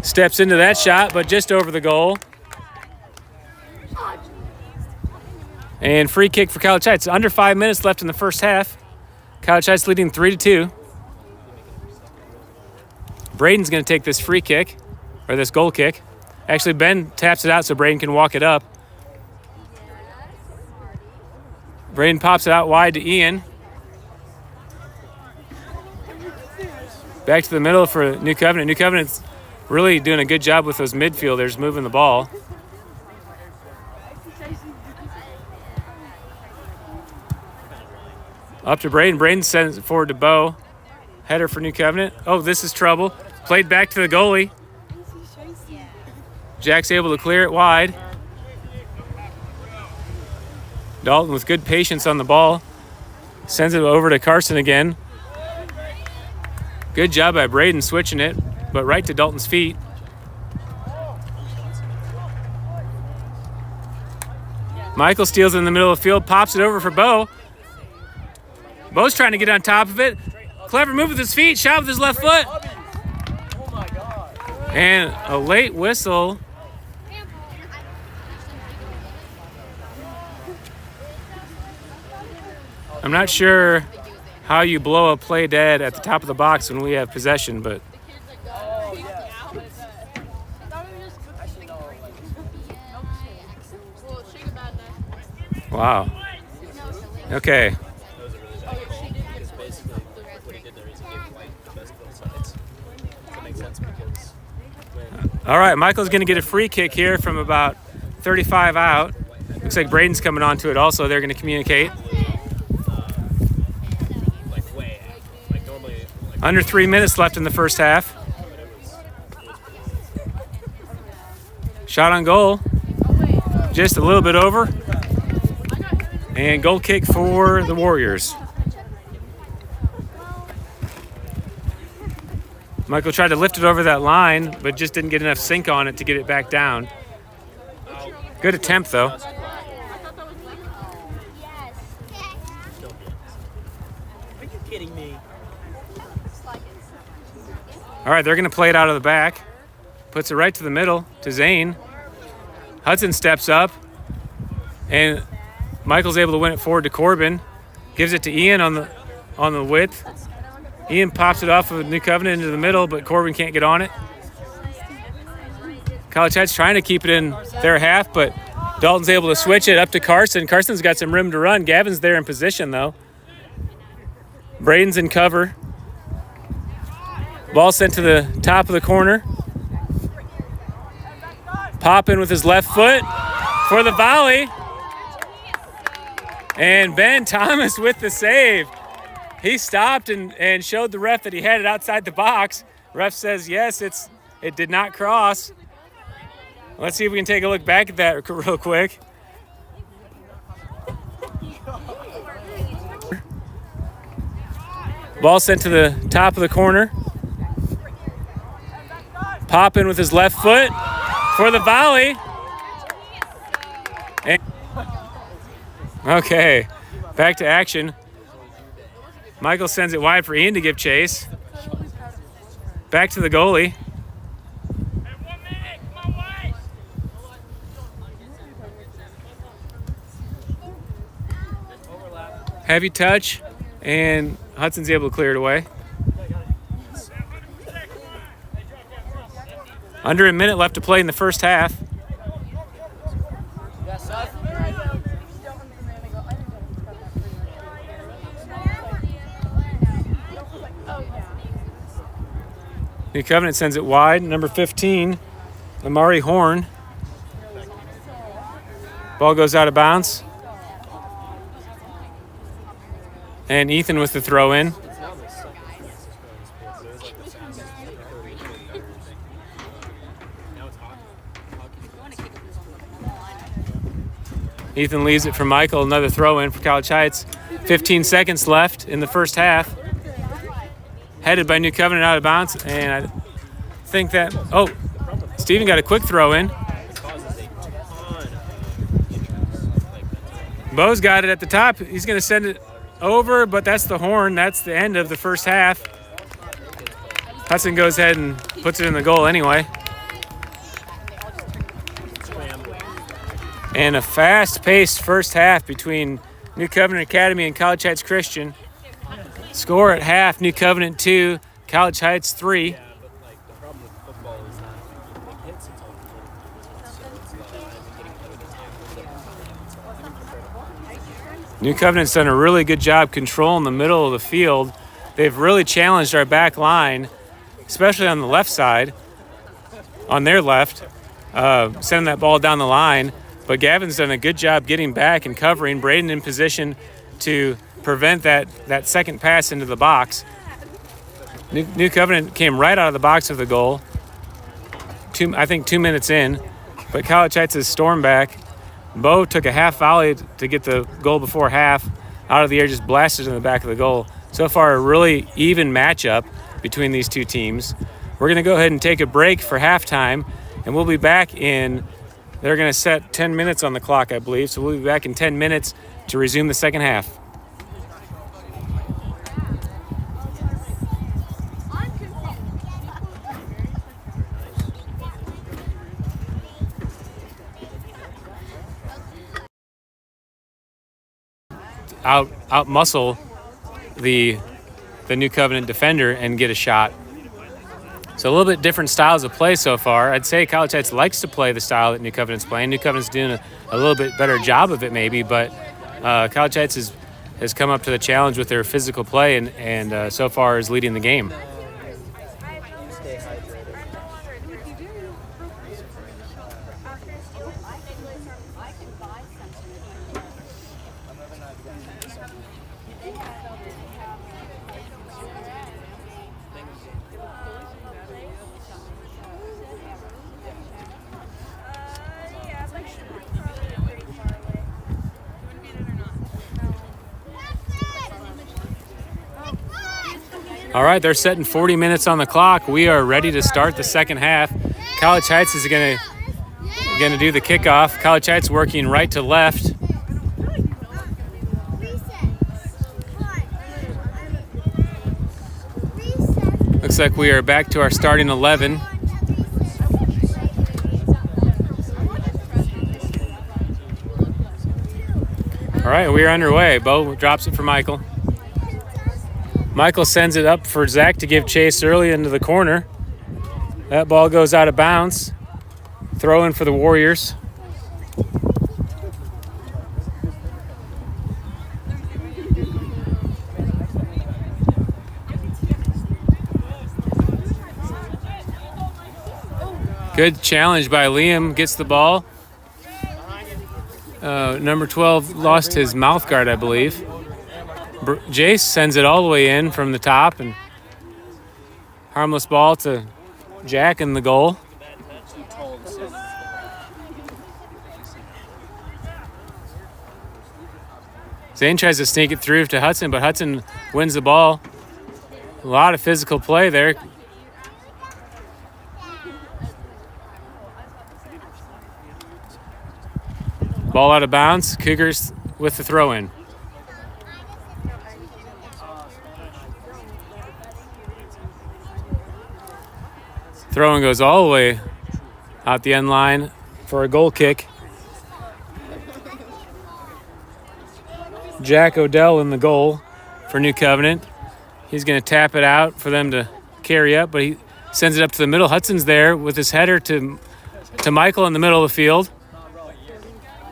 Steps into that shot, but just over the goal. And free kick for College Heights. Under 5 minutes left in the first half. College Heights leading 3-2. Braden's going to take this free kick, or this goal kick. Actually, Ben taps it out so Braden can walk it up. Braden pops it out wide to Ian. Back to the middle for New Covenant. New Covenant's really doing a good job with those midfielders moving the ball. Up to Braden. Braden sends it forward to Bo. Header for New Covenant. Oh, this is trouble. Played back to the goalie. Jack's able to clear it wide. Dalton with good patience on the ball. Sends it over to Carson again. Good job by Braden switching it, but right to Dalton's feet. Michael steals in the middle of the field, pops it over for Bo. Bo's trying to get on top of it. Clever move with his feet, shot with his left foot. And a late whistle. I'm not sure how you blow a play dead at the top of the box when we have possession, but wow. Okay. All right, Michael's going to get a free kick here from about 35 out. Looks like Braden's coming onto it also. They're going to communicate. Under 3 minutes left in the first half. Shot on goal. Just a little bit over. And goal kick for the Warriors. Michael tried to lift it over that line, but just didn't get enough sink on it to get it back down. Good attempt, though. Are you kidding me? All right, they're going to play it out of the back. Puts it right to the middle to Zane. Hudson steps up, and Michael's able to win it forward to Corbin. Gives it to Ian on the width. Ian pops it off of New Covenant into the middle, but Corbin can't get on it. College Heights trying to keep it in their half, but Dalton's able to switch it up to Carson. Carson's got some room to run. Gavin's there in position, though. Braden's in cover. Ball sent to the top of the corner. Pop in with his left foot for the volley. And Ben Thomas with the save. He stopped and showed the ref that he had it outside the box. Ref says, yes, it did not cross. Let's see if we can take a look back at that real quick. Ball sent to the top of the corner. Pop in with his left foot for the volley. And okay, back to action. Michael sends it wide for Ian to give chase. Back to the goalie. Heavy touch, and Hudson's able to clear it away. Under a minute left to play in the first half. New Covenant sends it wide. Number 15, Amari Horn. Ball goes out of bounds. And Ethan with the throw in. Ethan leaves it for Michael. Another throw in for College Heights. 15 seconds left in the first half. Headed by New Covenant out of bounds. And I think that, Steven got a quick throw in. Bo's got it at the top. He's going to send it over, but that's the horn. That's the end of the first half. Hudson goes ahead and puts it in the goal anyway. And a fast-paced first half between New Covenant Academy and College Heights Christian. Score at half, New Covenant 2, College Heights 3. New Covenant's done a really good job controlling the middle of the field. They've really challenged our back line, especially on the left side, on their left, sending that ball down the line. But Gavin's done a good job getting back and covering. Braden in position to prevent that second pass into the box. New Covenant came right out of the box of the goal, I think 2 minutes in. But College Heights has stormed back. Bo took a half volley to get the goal before half. Out of the air, just blasted in the back of the goal. So far, a really even matchup between these two teams. We're going to go ahead and take a break for halftime, and we'll be back in... They're going to set 10 minutes on the clock, I believe, so we'll be back in 10 minutes to resume the second half. Out muscle the New Covenant defender and get a shot. So a little bit different styles of play so far. I'd say College Heights likes to play the style that New Covenant's playing. New Covenant's doing a little bit better job of it maybe, but College Heights has come up to the challenge with their physical play and so far is leading the game. All right, they're setting 40 minutes on the clock. We are ready to start the second half. College Heights is going to do the kickoff. College Heights working right to left. Looks like we are back to our starting 11. All right, we are underway. Bo drops it for Michael. Michael sends it up for Zach to give chase early into the corner. That ball goes out of bounds. Throw in for the Warriors. Good challenge by Liam. Gets the ball. Number 12 lost his mouth guard, I believe. Jace sends it all the way in from the top, and harmless ball to Jack in the goal. Zane tries to sneak it through to Hudson, but Hudson wins the ball. A lot of physical play there. Ball out of bounds. Cougars with the throw-in. Throw-in goes all the way out the end line for a goal kick. Jack Odell in the goal for New Covenant. He's going to tap it out for them to carry up, but he sends it up to the middle. Hudson's there with his header to Michael in the middle of the field.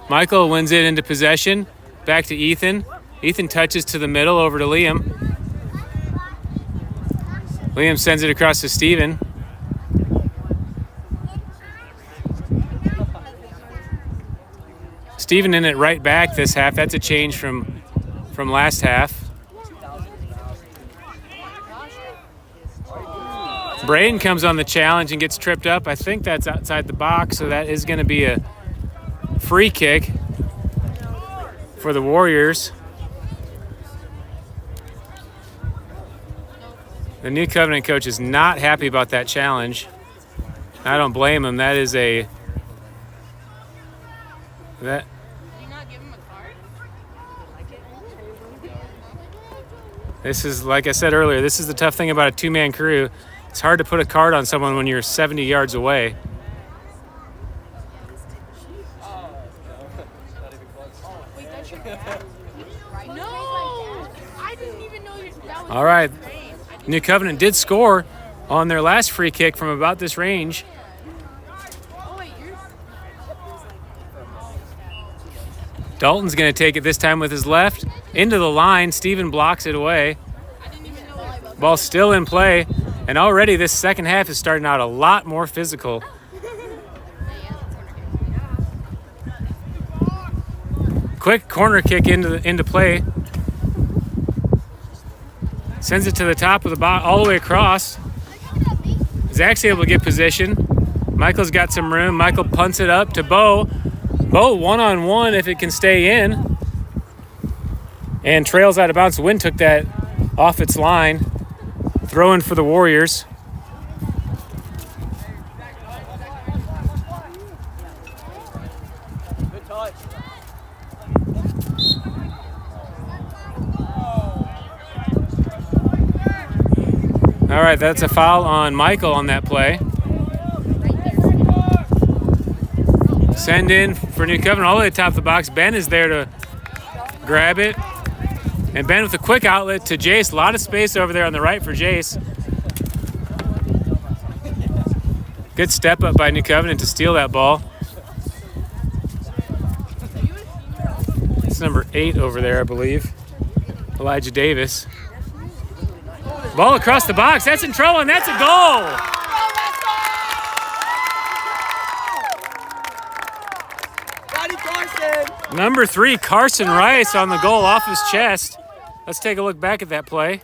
Michael wins it into possession. Back to Ethan. Ethan touches to the middle over to Liam. Liam sends it across to Steven. Steven in it right back this half. That's a change from last half. Braden comes on the challenge and gets tripped up. I think that's outside the box, so that is going to be a free kick. for the Warriors. The New Covenant coach is not happy about that challenge. I don't blame him. That is a... That... Did you not give him a card? This is, like I said earlier, this is the tough thing about a two-man crew. It's hard to put a card on someone when you're 70 yards away. No! I didn't even know that was All right. New Covenant did score on their last free kick from about this range. Oh, wait, you're... Dalton's going to take it this time with his left. Into the line. Steven blocks it away. I didn't even know that was... Ball still in play. And already this second half is starting out a lot more physical. Quick corner kick into play. Sends it to the top of the box, all the way across. Zach's able to get position. Michael's got some room. Michael punts it up to Bo. Bo one-on-one if it can stay in. And trails out of bounds. The wind took that off its line. Throwing for the Warriors. Good touch. All right, that's a foul on Michael on that play. Send in for New Covenant all the way to the top of the box. Ben is there to grab it. And Ben with a quick outlet to Jace. A lot of space over there on the right for Jace. Good step up by New Covenant to steal that ball. It's number 8 over there, I believe. Elijah Davis. Ball across the box. That's in trouble, and that's a goal. Number 3, Carson Rice on the goal off his chest. Let's take a look back at that play.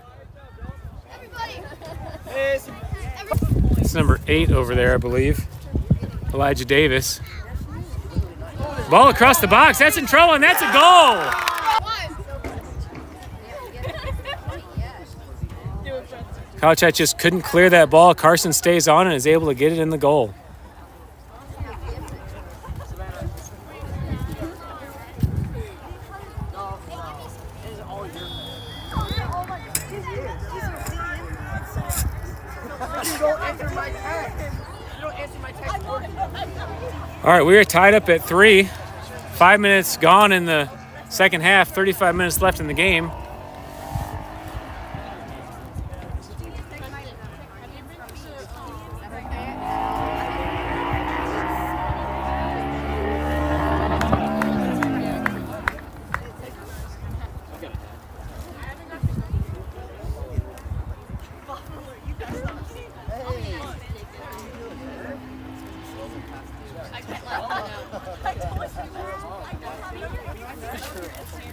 It's number 8 over there, I believe. Elijah Davis. Ball across the box. That's in trouble, and that's a goal. Kalchak just couldn't clear that ball. Carson stays on and is able to get it in the goal. All right, we are tied up at 3. 5 minutes gone in the second half. 35 minutes left in the game.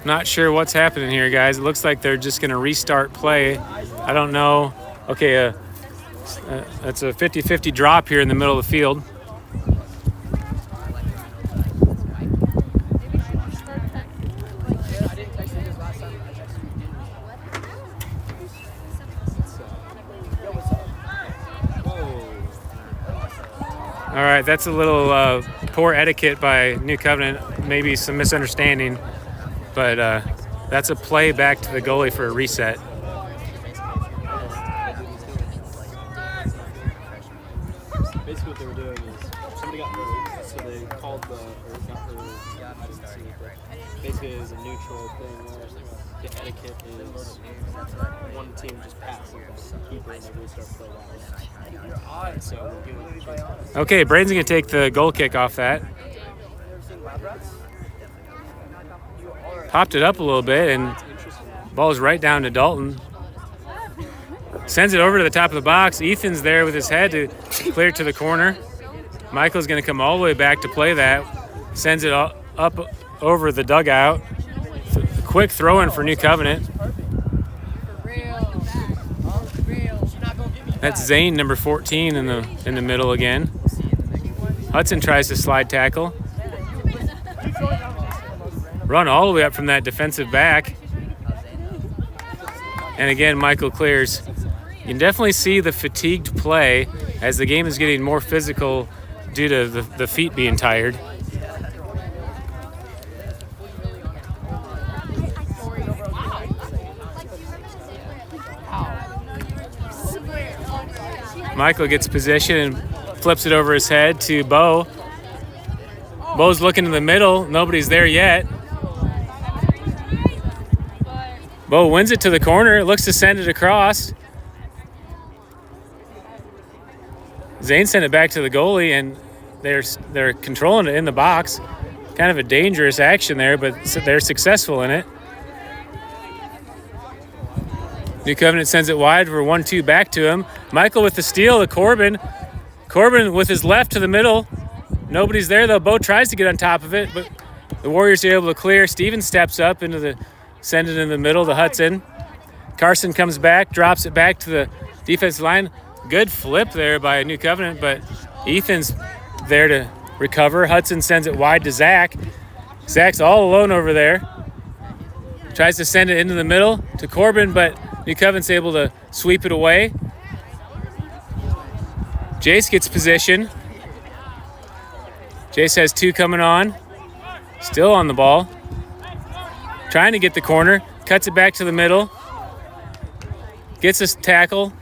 Not sure what's happening here, guys. It looks like they're just going to restart play. I don't know. Okay, that's a 50-50 drop here in the middle of the field. All right, that's a little poor etiquette by New Covenant. Maybe some misunderstanding. But that's a play back to the goalie for a reset. Basically what they were doing is somebody got hurt, so they called the, or got hurt, I didn't see it, but basically it was a neutral thing where the etiquette is one team just passes the keeper and they restart play that way. So we're doing Okay, Braden's going to take the goal kick off that. Popped it up a little bit, and ball's right down to Dalton. Sends it over to the top of the box. Ethan's there with his head to clear it to the corner. Michael's going to come all the way back to play that. Sends it up over the dugout. Quick throw-in for New Covenant. That's Zane, number 14, in the middle again. Hudson tries to slide tackle. run all the way up from that defensive back. And again, Michael clears. You can definitely see the fatigued play as the game is getting more physical due to the feet being tired. Michael gets position and flips it over his head to Bo. Bo's looking in the middle. Nobody's there yet. Bo wins it to the corner. Looks to send it across. Zane sent it back to the goalie, and they're controlling it in the box. Kind of a dangerous action there, but they're successful in it. New Covenant sends it wide for 1-2 back to him. Michael with the steal to Corbin. Corbin with his left to the middle. Nobody's there, though. Bo tries to get on top of it, but the Warriors are able to clear. Steven steps up send it in the middle to Hudson. Carson comes back, drops it back to the defensive line. Good flip there by New Covenant, but Ethan's there to recover. Hudson sends it wide to Zach. Zach's all alone over there. Tries to send it into the middle to Corbin, but New Covenant's able to sweep it away. Jace gets position. Jace has 2 coming on. Still on the ball. Trying to get the corner. Cuts it back to the middle. Gets a tackle.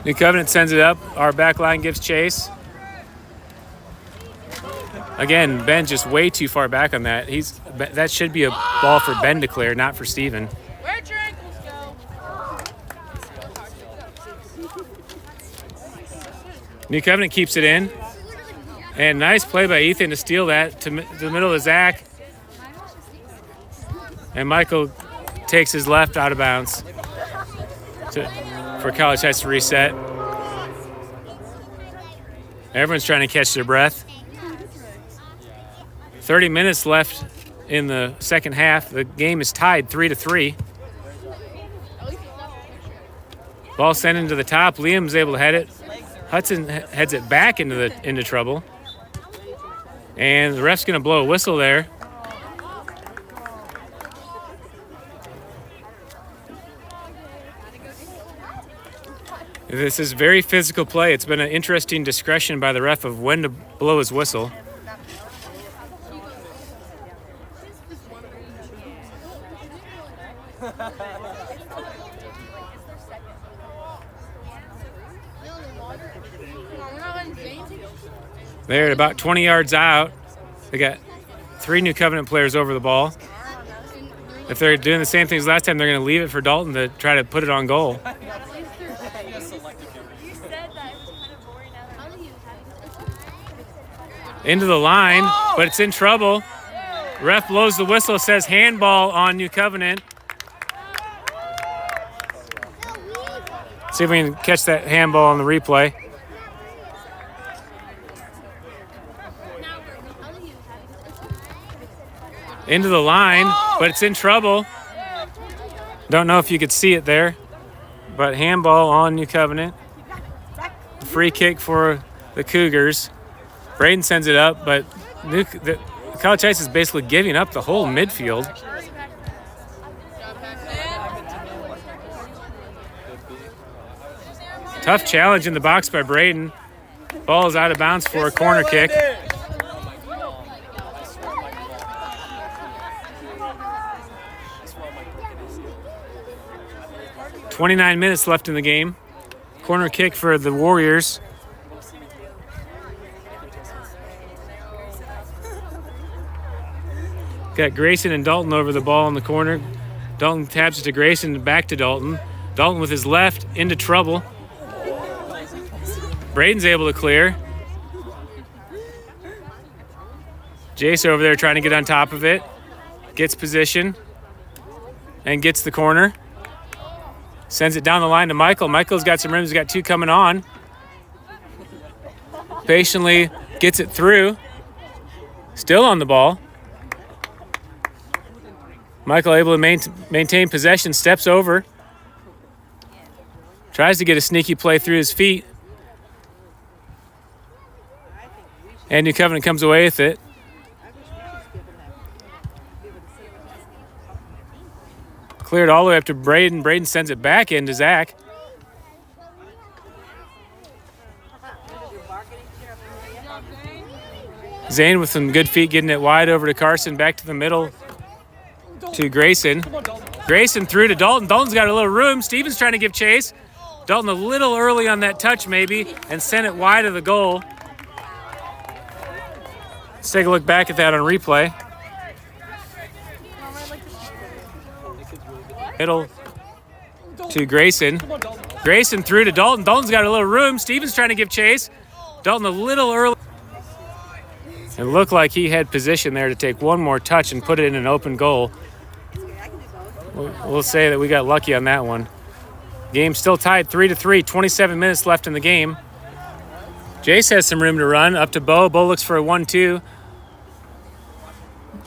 New Covenant sends it up. Our back line gives chase. Again, Ben just way too far back on that. That should be a ball for Ben to clear, not for Steven. Where'd your ankles go? New Covenant keeps it in. And nice play by Ethan to steal that to the middle of Zach. And Michael takes his left out of bounds for College Heights to reset. Everyone's trying to catch their breath. 30 minutes left in the second half. The game is tied 3-3. Ball sent into the top. Liam's able to head it. Hudson heads it back into trouble. And the ref's going to blow a whistle there. This is very physical play. It's been an interesting discretion by the ref of when to blow his whistle. They're at about 20 yards out. They got 3 New Covenant players over the ball. If they're doing the same things last time, they're going to leave it for Dalton to try to put it on goal. Into the line, but it's in trouble. Ref blows the whistle, says handball on New Covenant. See if we can catch that handball on the replay. Into the line, but it's in trouble. Don't know if you could see it there, but handball on New Covenant. Free kick for the Cougars. Braden sends it up, but College Heights is basically giving up the whole midfield. Tough challenge in the box by Braden. Ball is out of bounds for a corner kick. .29 minutes left in the game. Corner kick for the Warriors. Got Grayson and Dalton over the ball in the corner. Dalton taps it to Grayson, back to Dalton. Dalton with his left into trouble. Braden's able to clear. Jace over there trying to get on top of it. Gets position and gets the corner. Sends it down the line to Michael. Michael's got some rims. He's got 2 coming on. Patiently gets it through. Still on the ball. Michael able to maintain possession. Steps over. Tries to get a sneaky play through his feet. And New Covenant comes away with it. Cleared all the way up to Braden. Braden sends it back into Zach. Zane with some good feet getting it wide over to Carson. Back to the middle to Grayson. Grayson through to Dalton. Dalton's got a little room. Steven's trying to give chase. Dalton a little early on that touch maybe and sent it wide of the goal. Let's take a look back at that on replay. Middle to Grayson. Grayson through to Dalton. Dalton's got a little room. Steven's trying to give chase. Dalton a little early. It looked like he had position there to take one more touch and put it in an open goal. We'll say that we got lucky on that one. Game still tied 3-3, 27 minutes left in the game. Jace has some room to run, up to Bo. Bo looks for a 1-2.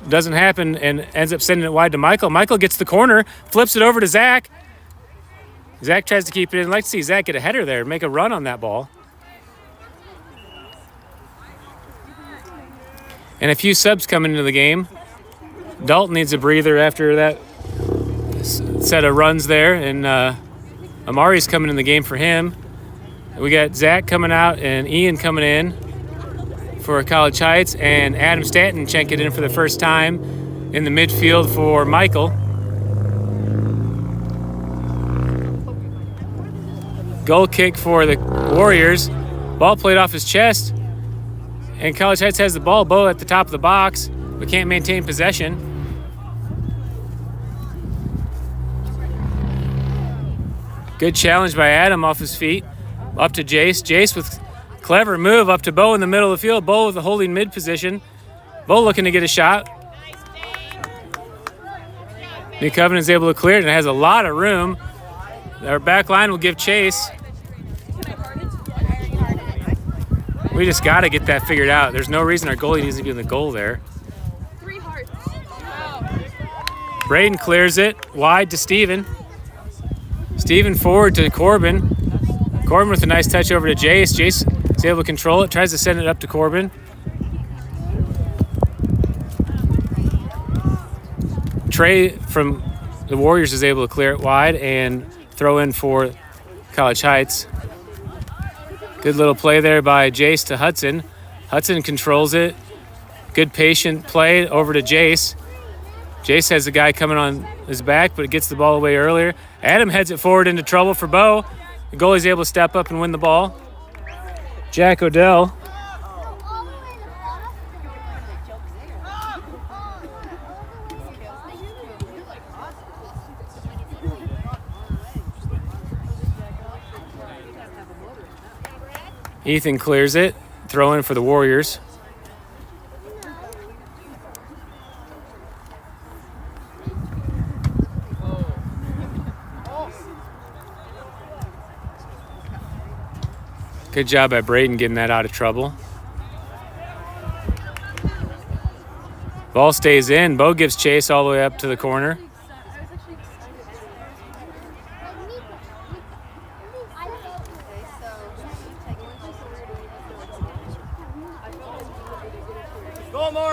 Doesn't happen and ends up sending it wide to Michael. Michael gets the corner, flips it over to Zach. Zach tries to keep it in. I'd like to see Zach get a header there, make a run on that ball. And a few subs coming into the game. Dalton needs a breather after that set of runs there, and Amari's coming in the game for him. We got Zach coming out and Ian coming in for College Heights, and Adam Stanton checking in for the first time in the midfield for Michael. Goal kick for the Warriors. Ball played off his chest, and College Heights has the ball. Bo at the top of the box, but can't maintain possession. Good challenge by Adam off his feet. Up to Jace. Jace with clever move up to Bo in the middle of the field. Bo with the holding mid position. Bo looking to get a shot. New Covenant's able to clear it and has a lot of room. Our back line will give chase. We just got to get that figured out. There's no reason our goalie needs to be in the goal there. 3 hearts. Braden clears it wide to Steven. Steven forward to Corbin. Corbin with a nice touch over to Jace. Jace is able to control it, tries to send it up to Corbin. Trey from the Warriors is able to clear it wide and throw in for College Heights. Good little play there by Jace to Hudson. Hudson controls it. Good patient play over to Jace. Jace has the guy coming on his back, but it gets the ball away earlier. Adam heads it forward into trouble for Bo. The goalie's able to step up and win the ball. Jack Odell. Ethan clears it. Throw in for the Warriors. Good job by Braden getting that out of trouble. Ball stays in. Bo gives chase all the way up to the corner.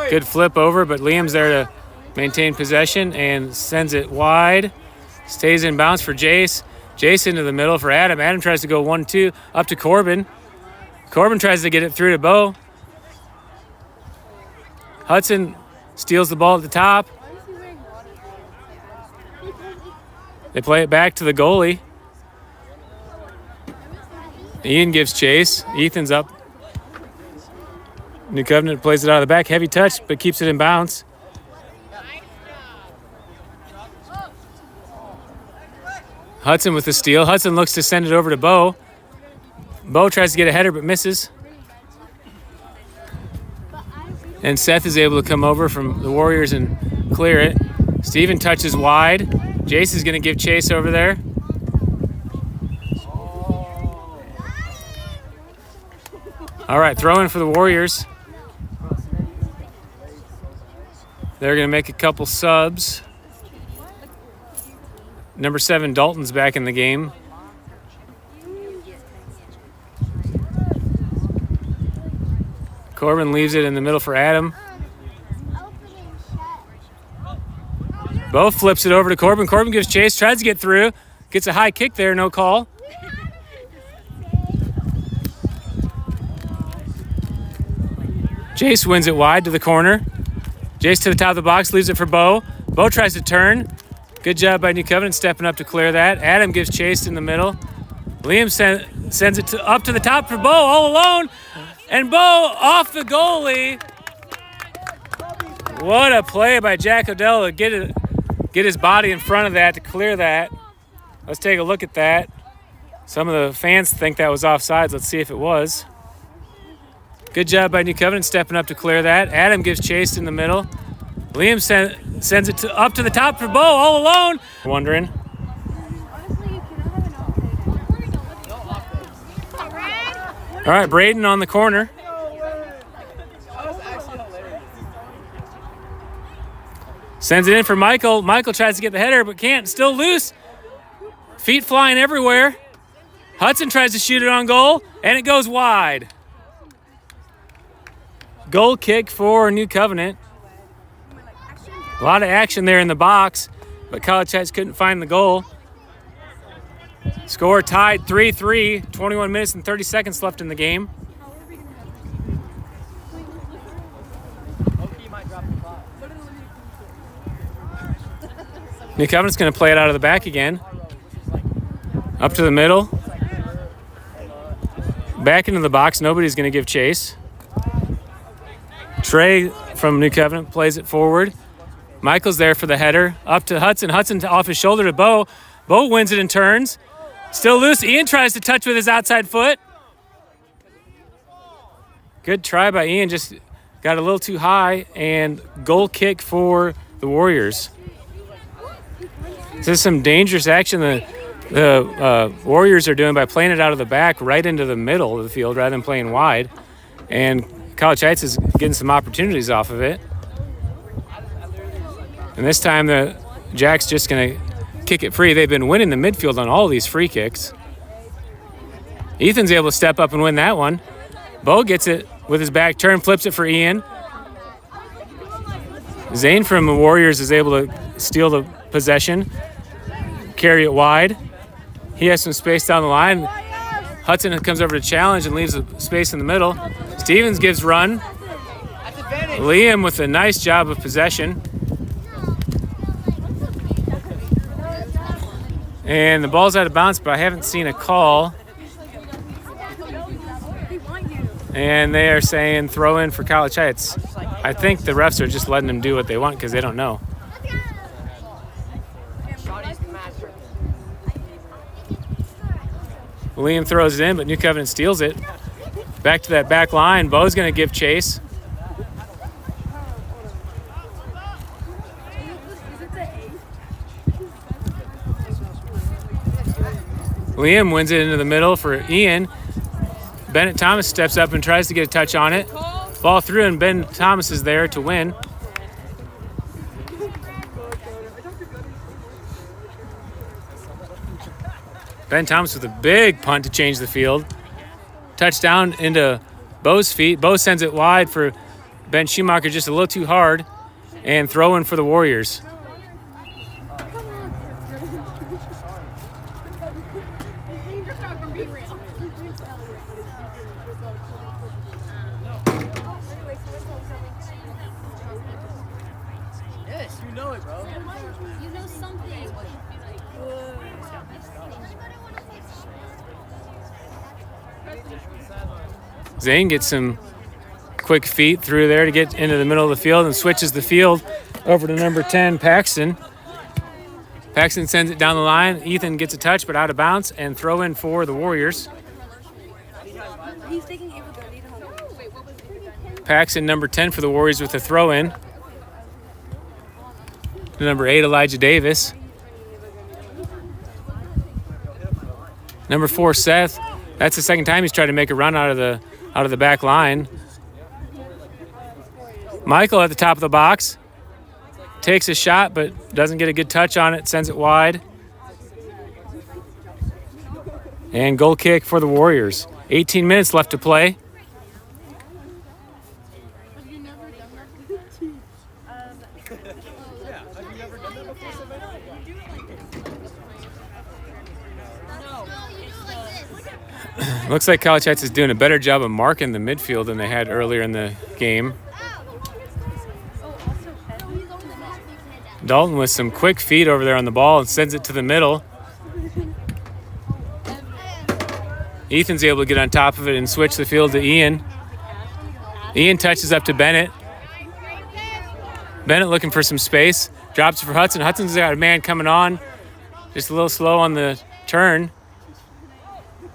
Good flip over, but Liam's there to maintain possession and sends it wide. Stays in bounds for Jace. Jace into the middle for Adam. Adam tries to go 1-2 up to Corbin. Corbin tries to get it through to Bo. Hudson steals the ball at the top. They play it back to the goalie. Ian gives chase. Ethan's up. New Covenant plays it out of the back. Heavy touch, but keeps it in bounds. Hudson with the steal. Hudson looks to send it over to Bo. Bo tries to get a header, but misses. And Seth is able to come over from the Warriors and clear it. Steven touches wide. Jace is going to give chase over there. All right, throw in for the Warriors. They're going to make a couple subs. Number 7, Dalton's back in the game. Corbin leaves it in the middle for Adam. Bo flips it over to Corbin. Corbin gives chase, tries to get through. Gets a high kick there, no call. Jace wins it wide to the corner. Jace to the top of the box, leaves it for Bo. Bo tries to turn. Good job by New Covenant stepping up to clear that. Adam gives chase in the middle. Liam sends it up to the top for Bo all alone. And Bo off the goalie. What a play by Jack Odell to get his body in front of that to clear that. Let's take a look at that. Some of the fans think that was offsides. Let's see if it was. Good job by New Covenant stepping up to clear that. Adam gives chase in the middle. Liam sends it up to the top for Bo all alone. Wondering. All right, Braden on the corner. Sends it in for Michael. Michael tries to get the header, but can't. Still loose. Feet flying everywhere. Hudson tries to shoot it on goal, and it goes wide. Goal kick for New Covenant. A lot of action there in the box, but College Heights couldn't find the goal. Score tied 3-3, 21 minutes and 30 seconds left in the game. New Covenant's going to play it out of the back again. Up to the middle. Back into the box. Nobody's going to give chase. Trey from New Covenant plays it forward. Michael's there for the header. Up to Hudson. Hudson off his shoulder to Bo. Bo wins it and turns. Still loose. Ian tries to touch with his outside foot. Good try by Ian. Just got a little too high. And goal kick for the Warriors. This is some dangerous action the Warriors are doing by playing it out of the back right into the middle of the field rather than playing wide. And College Heights is getting some opportunities off of it. And this time the Jack's just going to kick it free. They've been winning the midfield on all these free kicks. Ethan's able to step up and win that one. Bo gets it with his back turn, flips it for Ian. Zane from the Warriors is able to steal the possession, carry it wide. He has some space down the line. Hudson comes over to challenge and leaves a space in the middle. Stevens gives run. Liam with a nice job of possession. And the ball's out of bounds, but I haven't seen a call. And they are saying throw in for College Heights. I think the refs are just letting them do what they want because they don't know. Liam throws it in, but New Covenant steals it. Back to that back line. Bo's going to give chase. Liam wins it into the middle for Ian. Bennett Thomas steps up and tries to get a touch on it. Ball through, and Ben Thomas is there to win. Ben Thomas with a big punt to change the field. Touchdown into Bo's feet. Bo sends it wide for Ben Schumacher, just a little too hard. And throw in for the Warriors. Yes, you know it, bro. You know something. Zane gets some quick feet through there to get into the middle of the field and switches the field over to number 10, Paxton. Paxton sends it down the line. Ethan gets a touch, but out of bounds, and throw in for the Warriors. Paxton, number 10 for the Warriors with a throw in. Number 8, Elijah Davis. Number 4, Seth. That's the second time he's tried to make a run out of the back line. Michael at the top of the box. Takes a shot, but doesn't get a good touch on it. Sends it wide. And goal kick for the Warriors. 18 minutes left to play. Looks like College Heights is doing a better job of marking the midfield than they had earlier in the game. Dalton with some quick feet over there on the ball and sends it to the middle. Ethan's able to get on top of it and switch the field to Ian. Ian touches up to Bennett. Bennett looking for some space. Drops it for Hudson. Hudson's got a man coming on. Just a little slow on the turn.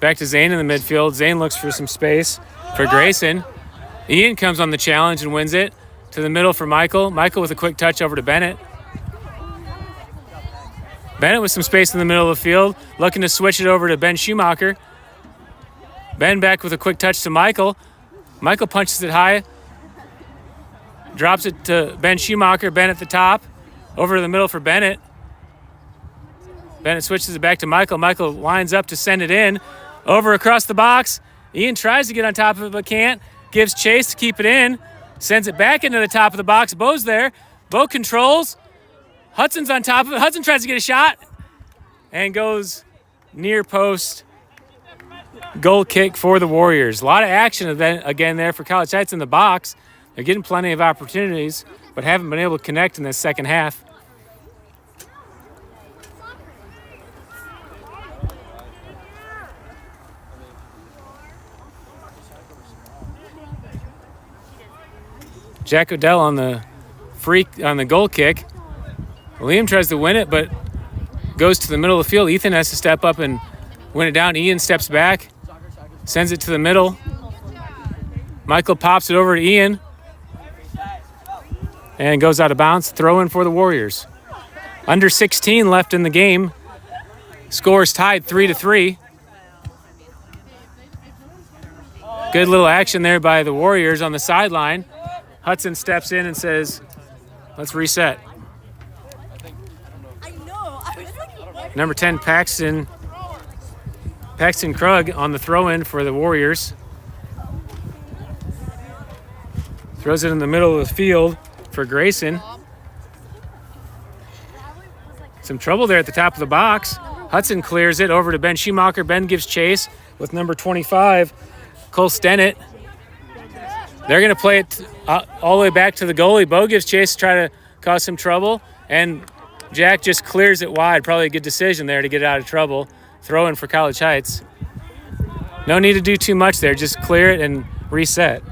Back to Zane in the midfield. Zane looks for some space for Grayson. Ian comes on the challenge and wins it. To the middle for Michael. Michael with a quick touch over to Bennett. Bennett with some space in the middle of the field. Looking to switch it over to Ben Schumacher. Ben back with a quick touch to Michael. Michael punches it high. Drops it to Ben Schumacher. Ben at the top. Over to the middle for Bennett. Bennett switches it back to Michael. Michael lines up to send it in. Over across the box. Ian tries to get on top of it but can't. Gives chase to keep it in. Sends it back into the top of the box. Bo's there. Bo controls. Hudson's on top of it. Hudson tries to get a shot. And goes near post. Goal kick for the Warriors. A lot of action again there for College Heights in the box. They're getting plenty of opportunities, but haven't been able to connect in this second half. Jack Odell on the goal kick. Liam tries to win it, but goes to the middle of the field. Ethan has to step up and win it down. Ian steps back, sends it to the middle. Michael pops it over to Ian and goes out of bounds. Throw in for the Warriors. Under 16 left in the game. Scores tied 3-3. Good little action there by the Warriors on the sideline. Hudson steps in and says, let's reset. Number 10, Paxton Krug on the throw-in for the Warriors. Throws it in the middle of the field for Grayson. Some trouble there at the top of the box. Hudson clears it over to Ben Schumacher. Ben gives chase with number 25, Cole Stennett. They're going to play it all the way back to the goalie. Bo gives chase to try to cause some trouble, and Jack just clears it wide. Probably a good decision there to get out of trouble. Throw in for College Heights. No need to do too much there. Just clear it and reset.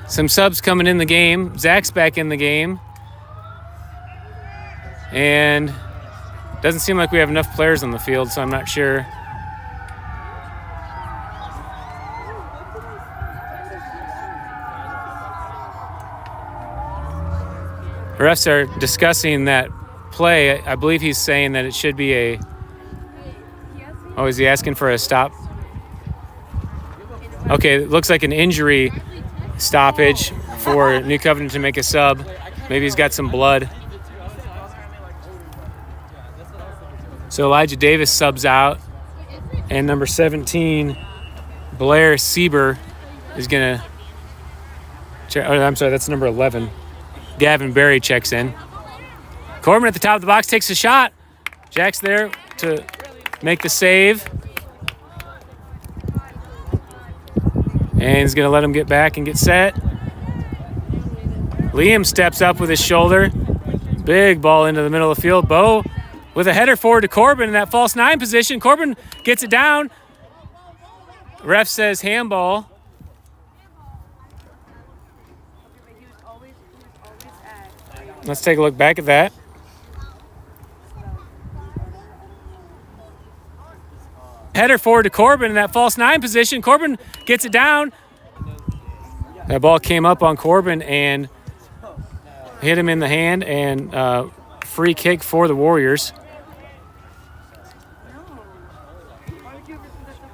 Some subs coming in the game. Zach's back in the game. And doesn't seem like we have enough players on the field, so I'm not sure. The refs are discussing that play. I believe he's saying that it should be a... Oh, is he asking for a stop? Okay, it looks like an injury stoppage for New Covenant to make a sub. Maybe he's got some blood. So Elijah Davis subs out, and number 17, Blair Sieber, is going to... I'm sorry, that's number 11. Gavin Berry checks in. Corbin at the top of the box takes a shot. Jack's there to make the save. And he's going to let him get back and get set. Liam steps up with his shoulder. Big ball into the middle of the field. Bo with a header forward to Corbin in that false nine position. Corbin gets it down. Ref says handball. Let's take a look back at that. Header forward to Corbin in that false nine position. Corbin gets it down. That ball came up on Corbin and hit him in the hand, and free kick for the Warriors.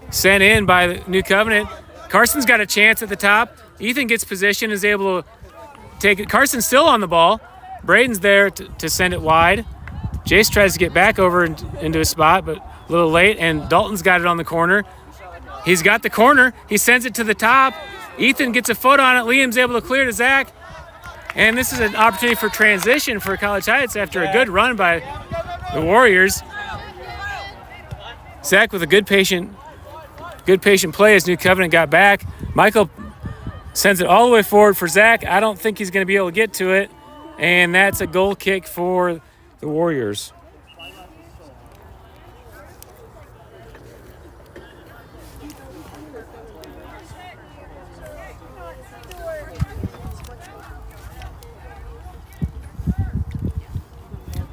Sent in by the New Covenant. Carson's got a chance at the top. Ethan gets position, is able to take it. Carson's still on the ball. Braden's there to send it wide. Jace tries to get back over into his spot, but a little late, and Dalton's got it on the corner. He's got the corner. He sends it to the top. Ethan gets a foot on it. Liam's able to clear to Zach. And this is an opportunity for transition for College Heights after a good run by the Warriors. Zach with a good patient play as New Covenant got back. Michael sends it all the way forward for Zach. I don't think he's going to be able to get to it. And that's a goal kick for the Warriors.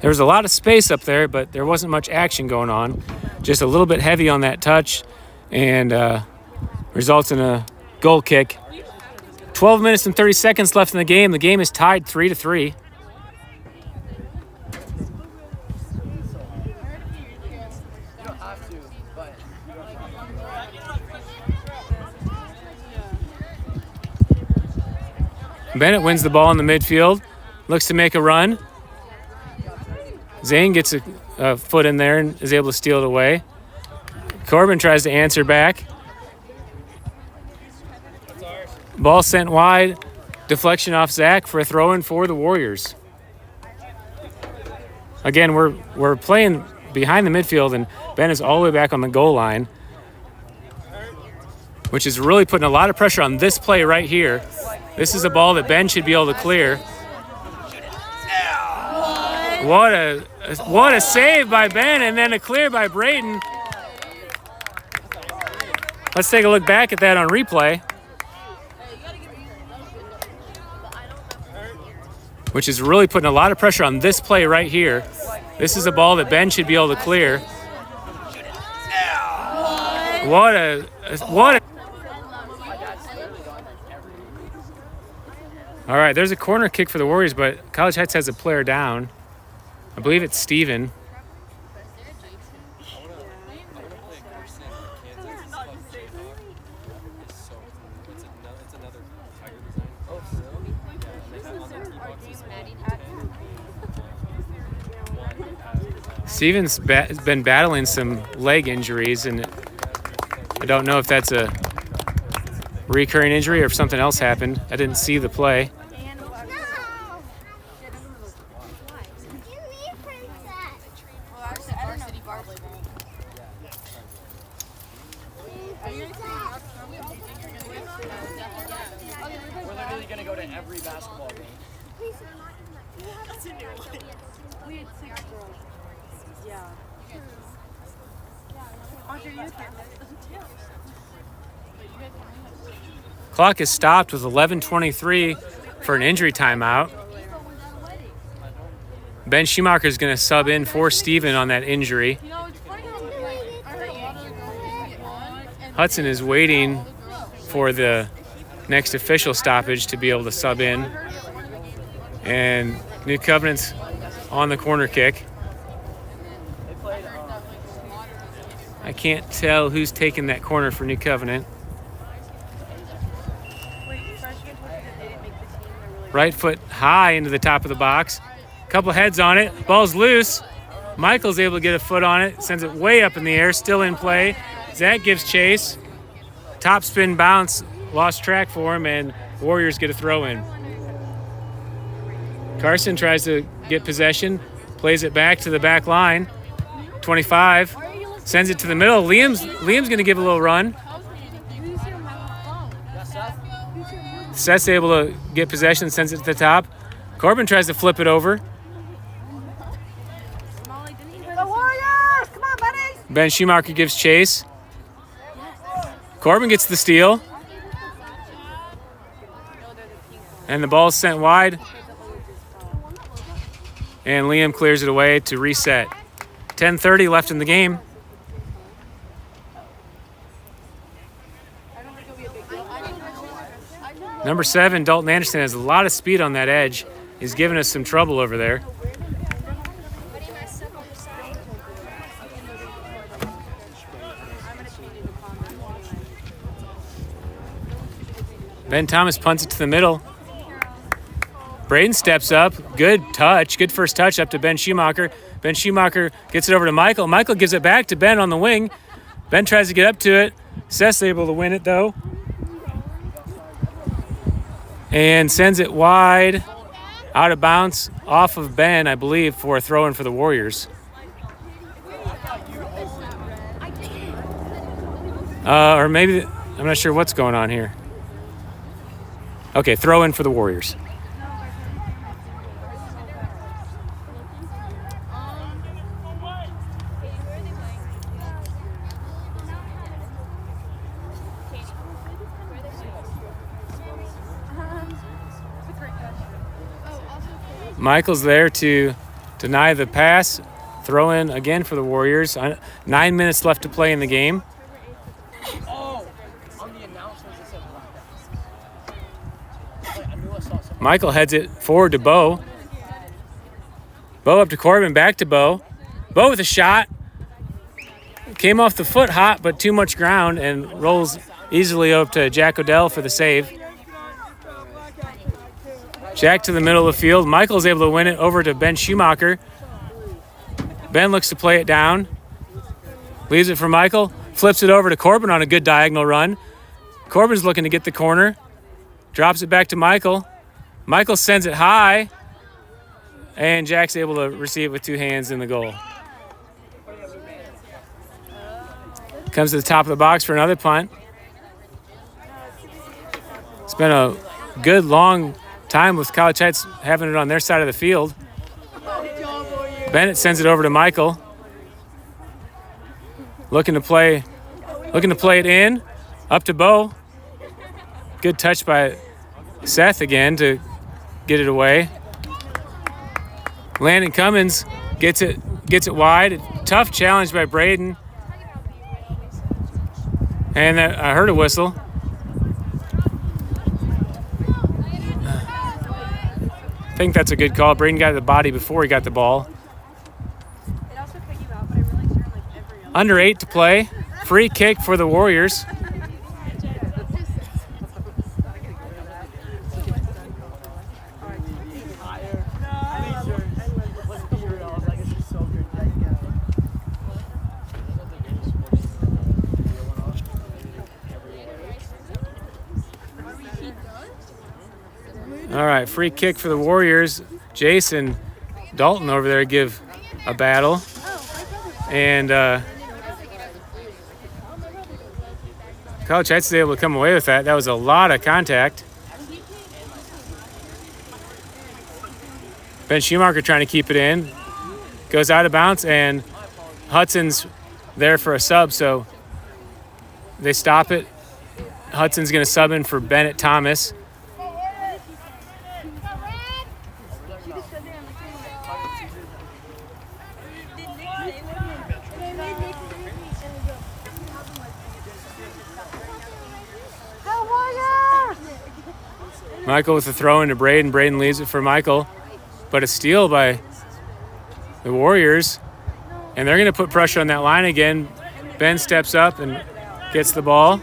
There was a lot of space up there, but there wasn't much action going on. Just a little bit heavy on that touch, and results in a goal kick. 12 minutes and 30 seconds left in the game. The game is tied 3-3. Bennett wins the ball in the midfield, looks to make a run. Zane gets a foot in there and is able to steal it away. Corbin tries to answer back. Ball sent wide. Deflection off Zach for a throw-in for the Warriors. Again, we're playing behind the midfield, and Ben is all the way back on the goal line, which is really putting a lot of pressure on this play right here. This is a ball that Ben should be able to clear. What a save by Ben, and then a clear by Braden. Let's take a look back at that on replay. Which is really putting a lot of pressure on this play right here. This is a ball that Ben should be able to clear. What a All right, there's a corner kick for the Warriors, but College Heights has a player down. I believe it's Steven. Steven's been battling some leg injuries, and I don't know if that's a recurring injury or if something else happened. I didn't see the play. We're literally going to go to every basketball game. We had 6 girls. Yeah. Clock is stopped with 11:23 for an injury timeout. Ben Schumacher is going to sub in for Steven on that injury. Hudson is waiting for the next official stoppage to be able to sub in. And New Covenant's on the corner kick. I can't tell who's taking that corner for New Covenant. Right foot high into the top of the box. Couple heads on it. Ball's loose. Michael's able to get a foot on it. Sends it way up in the air. Still in play. Zach gives chase. Top spin bounce. Lost track for him, and Warriors get a throw in. Carson tries to get possession. Plays it back to the back line. 25. Sends it to the middle. Liam's going to give a little run. Seth's able to get possession, sends it to the top. Corbin tries to flip it over. The Warriors! Come on, buddies! Ben Schumacher gives chase. Corbin gets the steal. And the ball's sent wide. And Liam clears it away to reset. 10:30 left in the game. Number 7, Dalton Anderson, has a lot of speed on that edge. He's giving us some trouble over there. Ben Thomas punts it to the middle. Braden steps up. Good touch. Good first touch up to Ben Schumacher. Ben Schumacher gets it over to Michael. Michael gives it back to Ben on the wing. Ben tries to get up to it. Seth's able to win it, though. And sends it wide, out of bounds, off of Ben, I believe, for a throw-in for the Warriors. Or maybe, I'm not sure what's going on here. Okay, throw-in for the Warriors. Michael's there to deny the pass. Throw in again for the Warriors. 9 minutes left to play in the game. Michael heads it forward to Bo. Bo up to Corbin, back to Bo. Bo with a shot. Came off the foot hot, but too much ground, and rolls easily up to Jack Odell for the save. Jack to the middle of the field. Michael's able to win it over to Ben Schumacher. Ben looks to play it down. Leaves it for Michael. Flips it over to Corbin on a good diagonal run. Corbin's looking to get the corner. Drops it back to Michael. Michael sends it high. And Jack's able to receive it with two hands in the goal. Comes to the top of the box for another punt. It's been a good long time with College Heights having it on their side of the field. Bennett sends it over to Michael. Looking to play it in. Up to Bo. Good touch by Seth again to get it away. Landon Cummins gets it wide. Tough challenge by Braden. And I heard a whistle. I think that's a good call. Braden got the body before he got the ball. Under 8 to play. Free kick for the Warriors. All right, free kick for the Warriors. Jason Dalton over there give a battle. And College Heights is able to come away with that. That was a lot of contact. Ben Schumacher trying to keep it in. Goes out of bounds, and Hudson's there for a sub, so they stop it. Hudson's going to sub in for Bennett Thomas. Michael with the throw into Braden. Braden leaves it for Michael. But a steal by the Warriors. And they're going to put pressure on that line again. Ben steps up and gets the ball.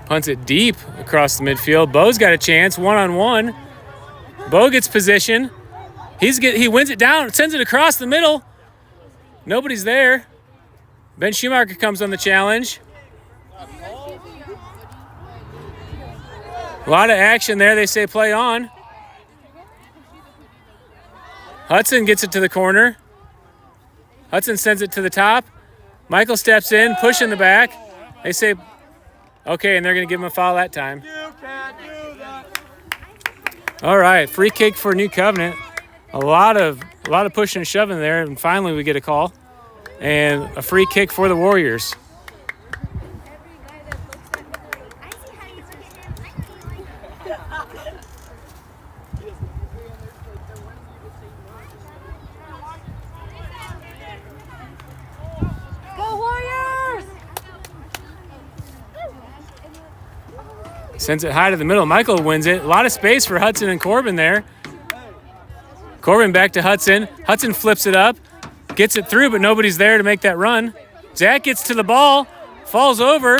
Punts it deep across the midfield. Bo's got a chance, one-on-one. Bo gets position. He wins it down, sends it across the middle. Nobody's there. Ben Schumacher comes on the challenge. A lot of action there. They say play on. Hudson gets it to the corner. Hudson sends it to the top. Michael steps in, push in the back. They say, okay, and they're going to give him a foul that time. All right, free kick for New Covenant. A lot of pushing and shoving there, and finally we get a call. And a free kick for the Warriors. Go Warriors! Sends it high to the middle. Michael wins it. A lot of space for Hudson and Corbin there. Corbin back to Hudson. Hudson flips it up. Gets it through, but nobody's there to make that run. Zach gets to the ball, falls over.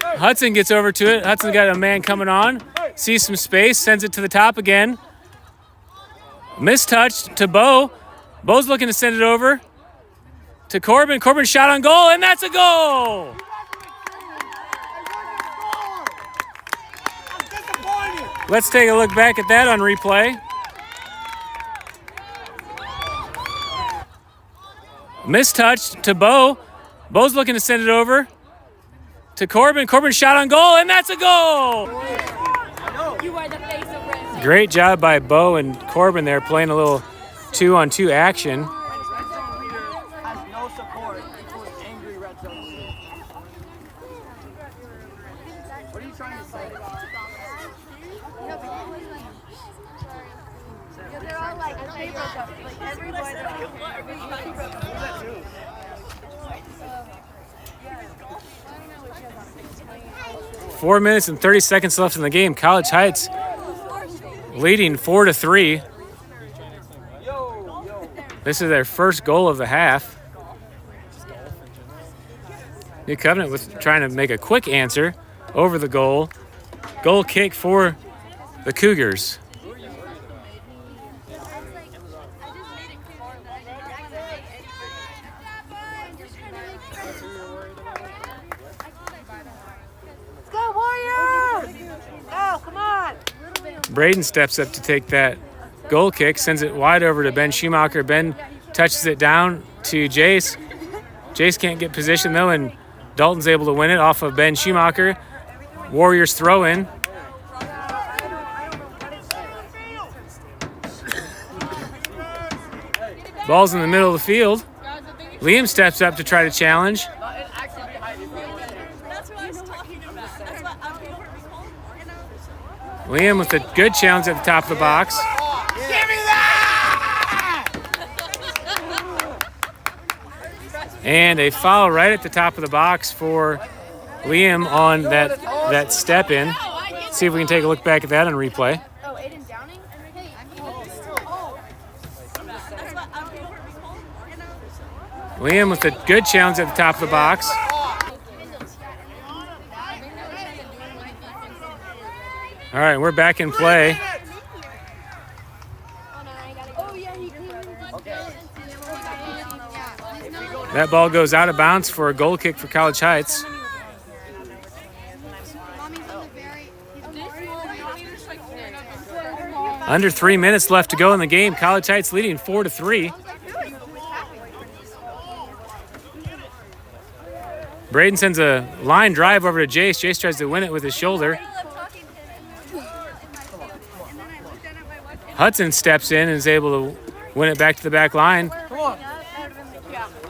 Hudson gets over to it. Hudson got a man coming on. Sees some space, sends it to the top again. Mistouched to Bo. Bo's looking to send it over to Corbin. Corbin shot on goal, and that's a goal! Let's take a look back at that on replay. Mistouched to Bo. Bo's looking to send it over to Corbin. Corbin shot on goal, and that's a goal! You are the face of Red. Great job by Bo and Corbin there, playing a little 2-on-2 action. Red zone leader has no support equals angry red zone leader. What are you trying to say? They're all like everybody. 4 minutes and 30 seconds left in the game. College Heights leading 4-3. This is their first goal of the half. New Covenant was trying to make a quick answer over the goal. Goal kick for the Cougars. Go Warriors! Go, come on! Braden steps up to take that goal kick, sends it wide over to Ben Schumacher. Ben touches it down to Jace. Jace can't get position though, and Dalton's able to win it off of Ben Schumacher. Warriors throw in. Ball's in the middle of the field. Liam steps up to try to challenge. Liam with a good challenge at the top of the box. And a foul right at the top of the box for Liam on that step in. See if we can take a look back at that on replay. Oh, Aiden Downing? Liam with a good challenge at the top of the box. All right, we're back in play. That ball goes out of bounds for a goal kick for College Heights. Under 3 minutes left to go in the game. College Heights leading 4-3. Braden sends a line drive over to Jace. Jace tries to win it with his shoulder. Hudson steps in and is able to win it back to the back line.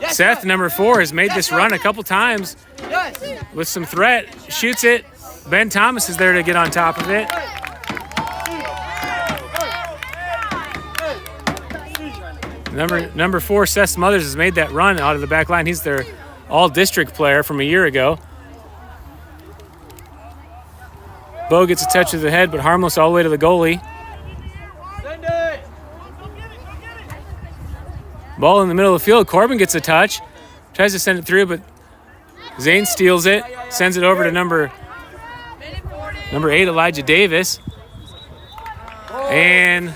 Seth, number 4, has made this run a couple times with some threat. Shoots it. Ben Thomas is there to get on top of it. Number 4, Seth Smothers, has made that run out of the back line. He's their all-district player from a year ago. Bo gets a touch of the head, but harmless all the way to the goalie. Ball in the middle of the field. Corbin gets a touch. Tries to send it through, but Zane steals it. Sends it over to number 8, Elijah Davis. And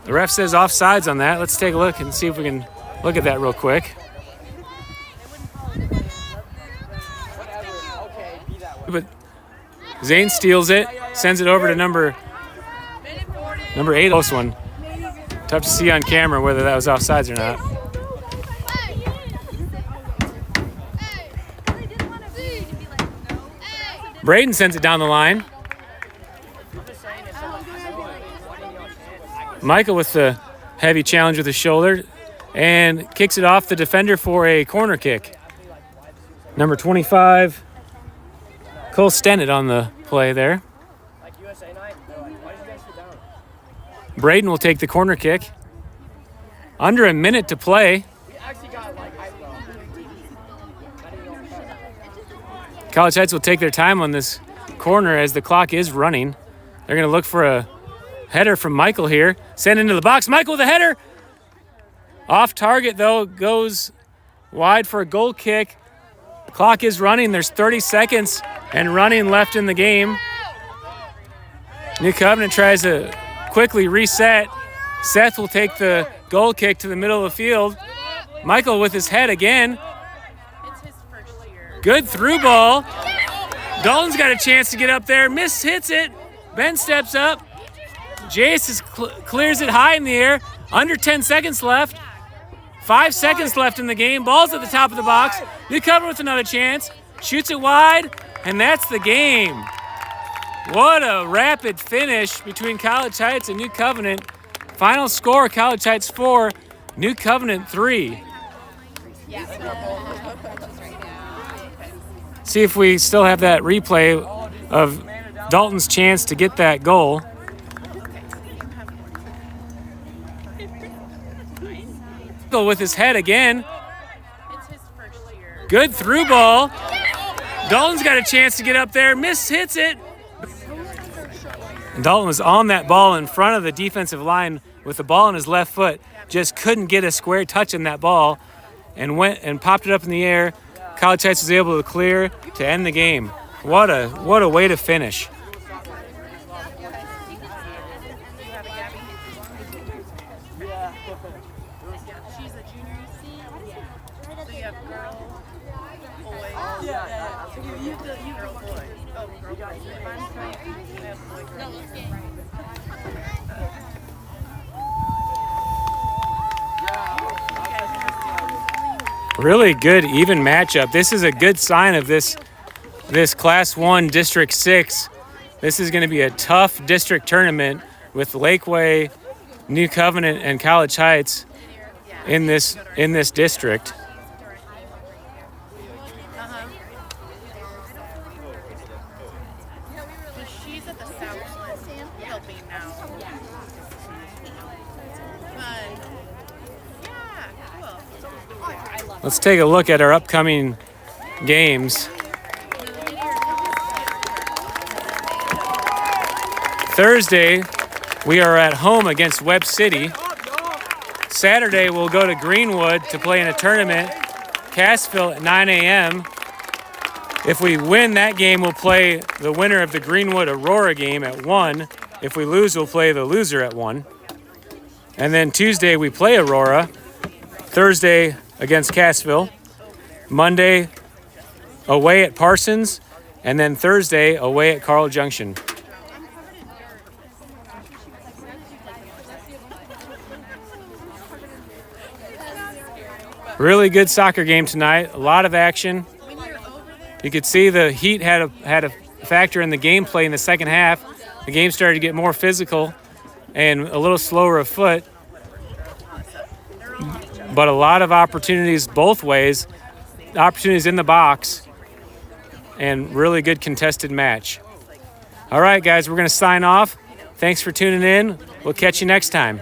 the ref says offsides on that. Let's take a look and see if we can look at that real quick. But Zane steals it. Sends it over to number 8. Close one. Tough to see on camera whether that was offsides or not. Braden sends it down the line. Michael with the heavy challenge with his shoulder and kicks it off the defender for a corner kick. Number 25, Cole Stennett on the play there. Braden will take the corner kick. Under a minute to play. College Heights will take their time on this corner as the clock is running. They're going to look for a header from Michael here. Send into the box. Michael with a header. Off target, though, goes wide for a goal kick. Clock is running. There's 30 seconds and running left in the game. New Covenant tries to quickly reset. Seth will take the goal kick to the middle of the field. Michael with his head again. Good through ball. Dalton's got a chance to get up there. Hits it. Ben steps up. Jace clears it high in the air. Under 10 seconds left. 5 seconds left in the game. Ball's at the top of the box. New Covenant with another chance. Shoots it wide, and that's the game. What a rapid finish between College Heights and New Covenant. Final score, College Heights 4, New Covenant 3. See if we still have that replay of Dalton's chance to get that goal. With his head again. Good through ball. Dalton's got a chance to get up there. Hits it. And Dalton was on that ball in front of the defensive line with the ball in his left foot. Just couldn't get a square touch on that ball and went and popped it up in the air. College Heights was able to clear to end the game. What a way to finish. She's a junior. So you have girls, boys. Girl, boy. Oh, girl, boy. You have boy, girl. Really good even matchup. This is a good sign of this Class 1 District 6. This is going to be a tough district tournament with Lakeway, New Covenant, and College Heights in this district. She's at the south helping now. But yeah, cool. Let's take a look at our upcoming games. Thursday, we are at home against Webb City. Saturday, we'll go to Greenwood to play in a tournament, Cassville at 9 a.m. If we win that game, we'll play the winner of the Greenwood-Aurora game at 1. If we lose, we'll play the loser at 1. And then Tuesday, we play Aurora. Thursday, against Cassville. Monday, away at Parsons. And then Thursday, away at Carl Junction. Really good soccer game tonight. A lot of action. You could see the heat had a factor in the gameplay in the second half. The game started to get more physical and a little slower of foot. But a lot of opportunities both ways. Opportunities in the box. And really good contested match. All right, guys, we're going to sign off. Thanks for tuning in. We'll catch you next time.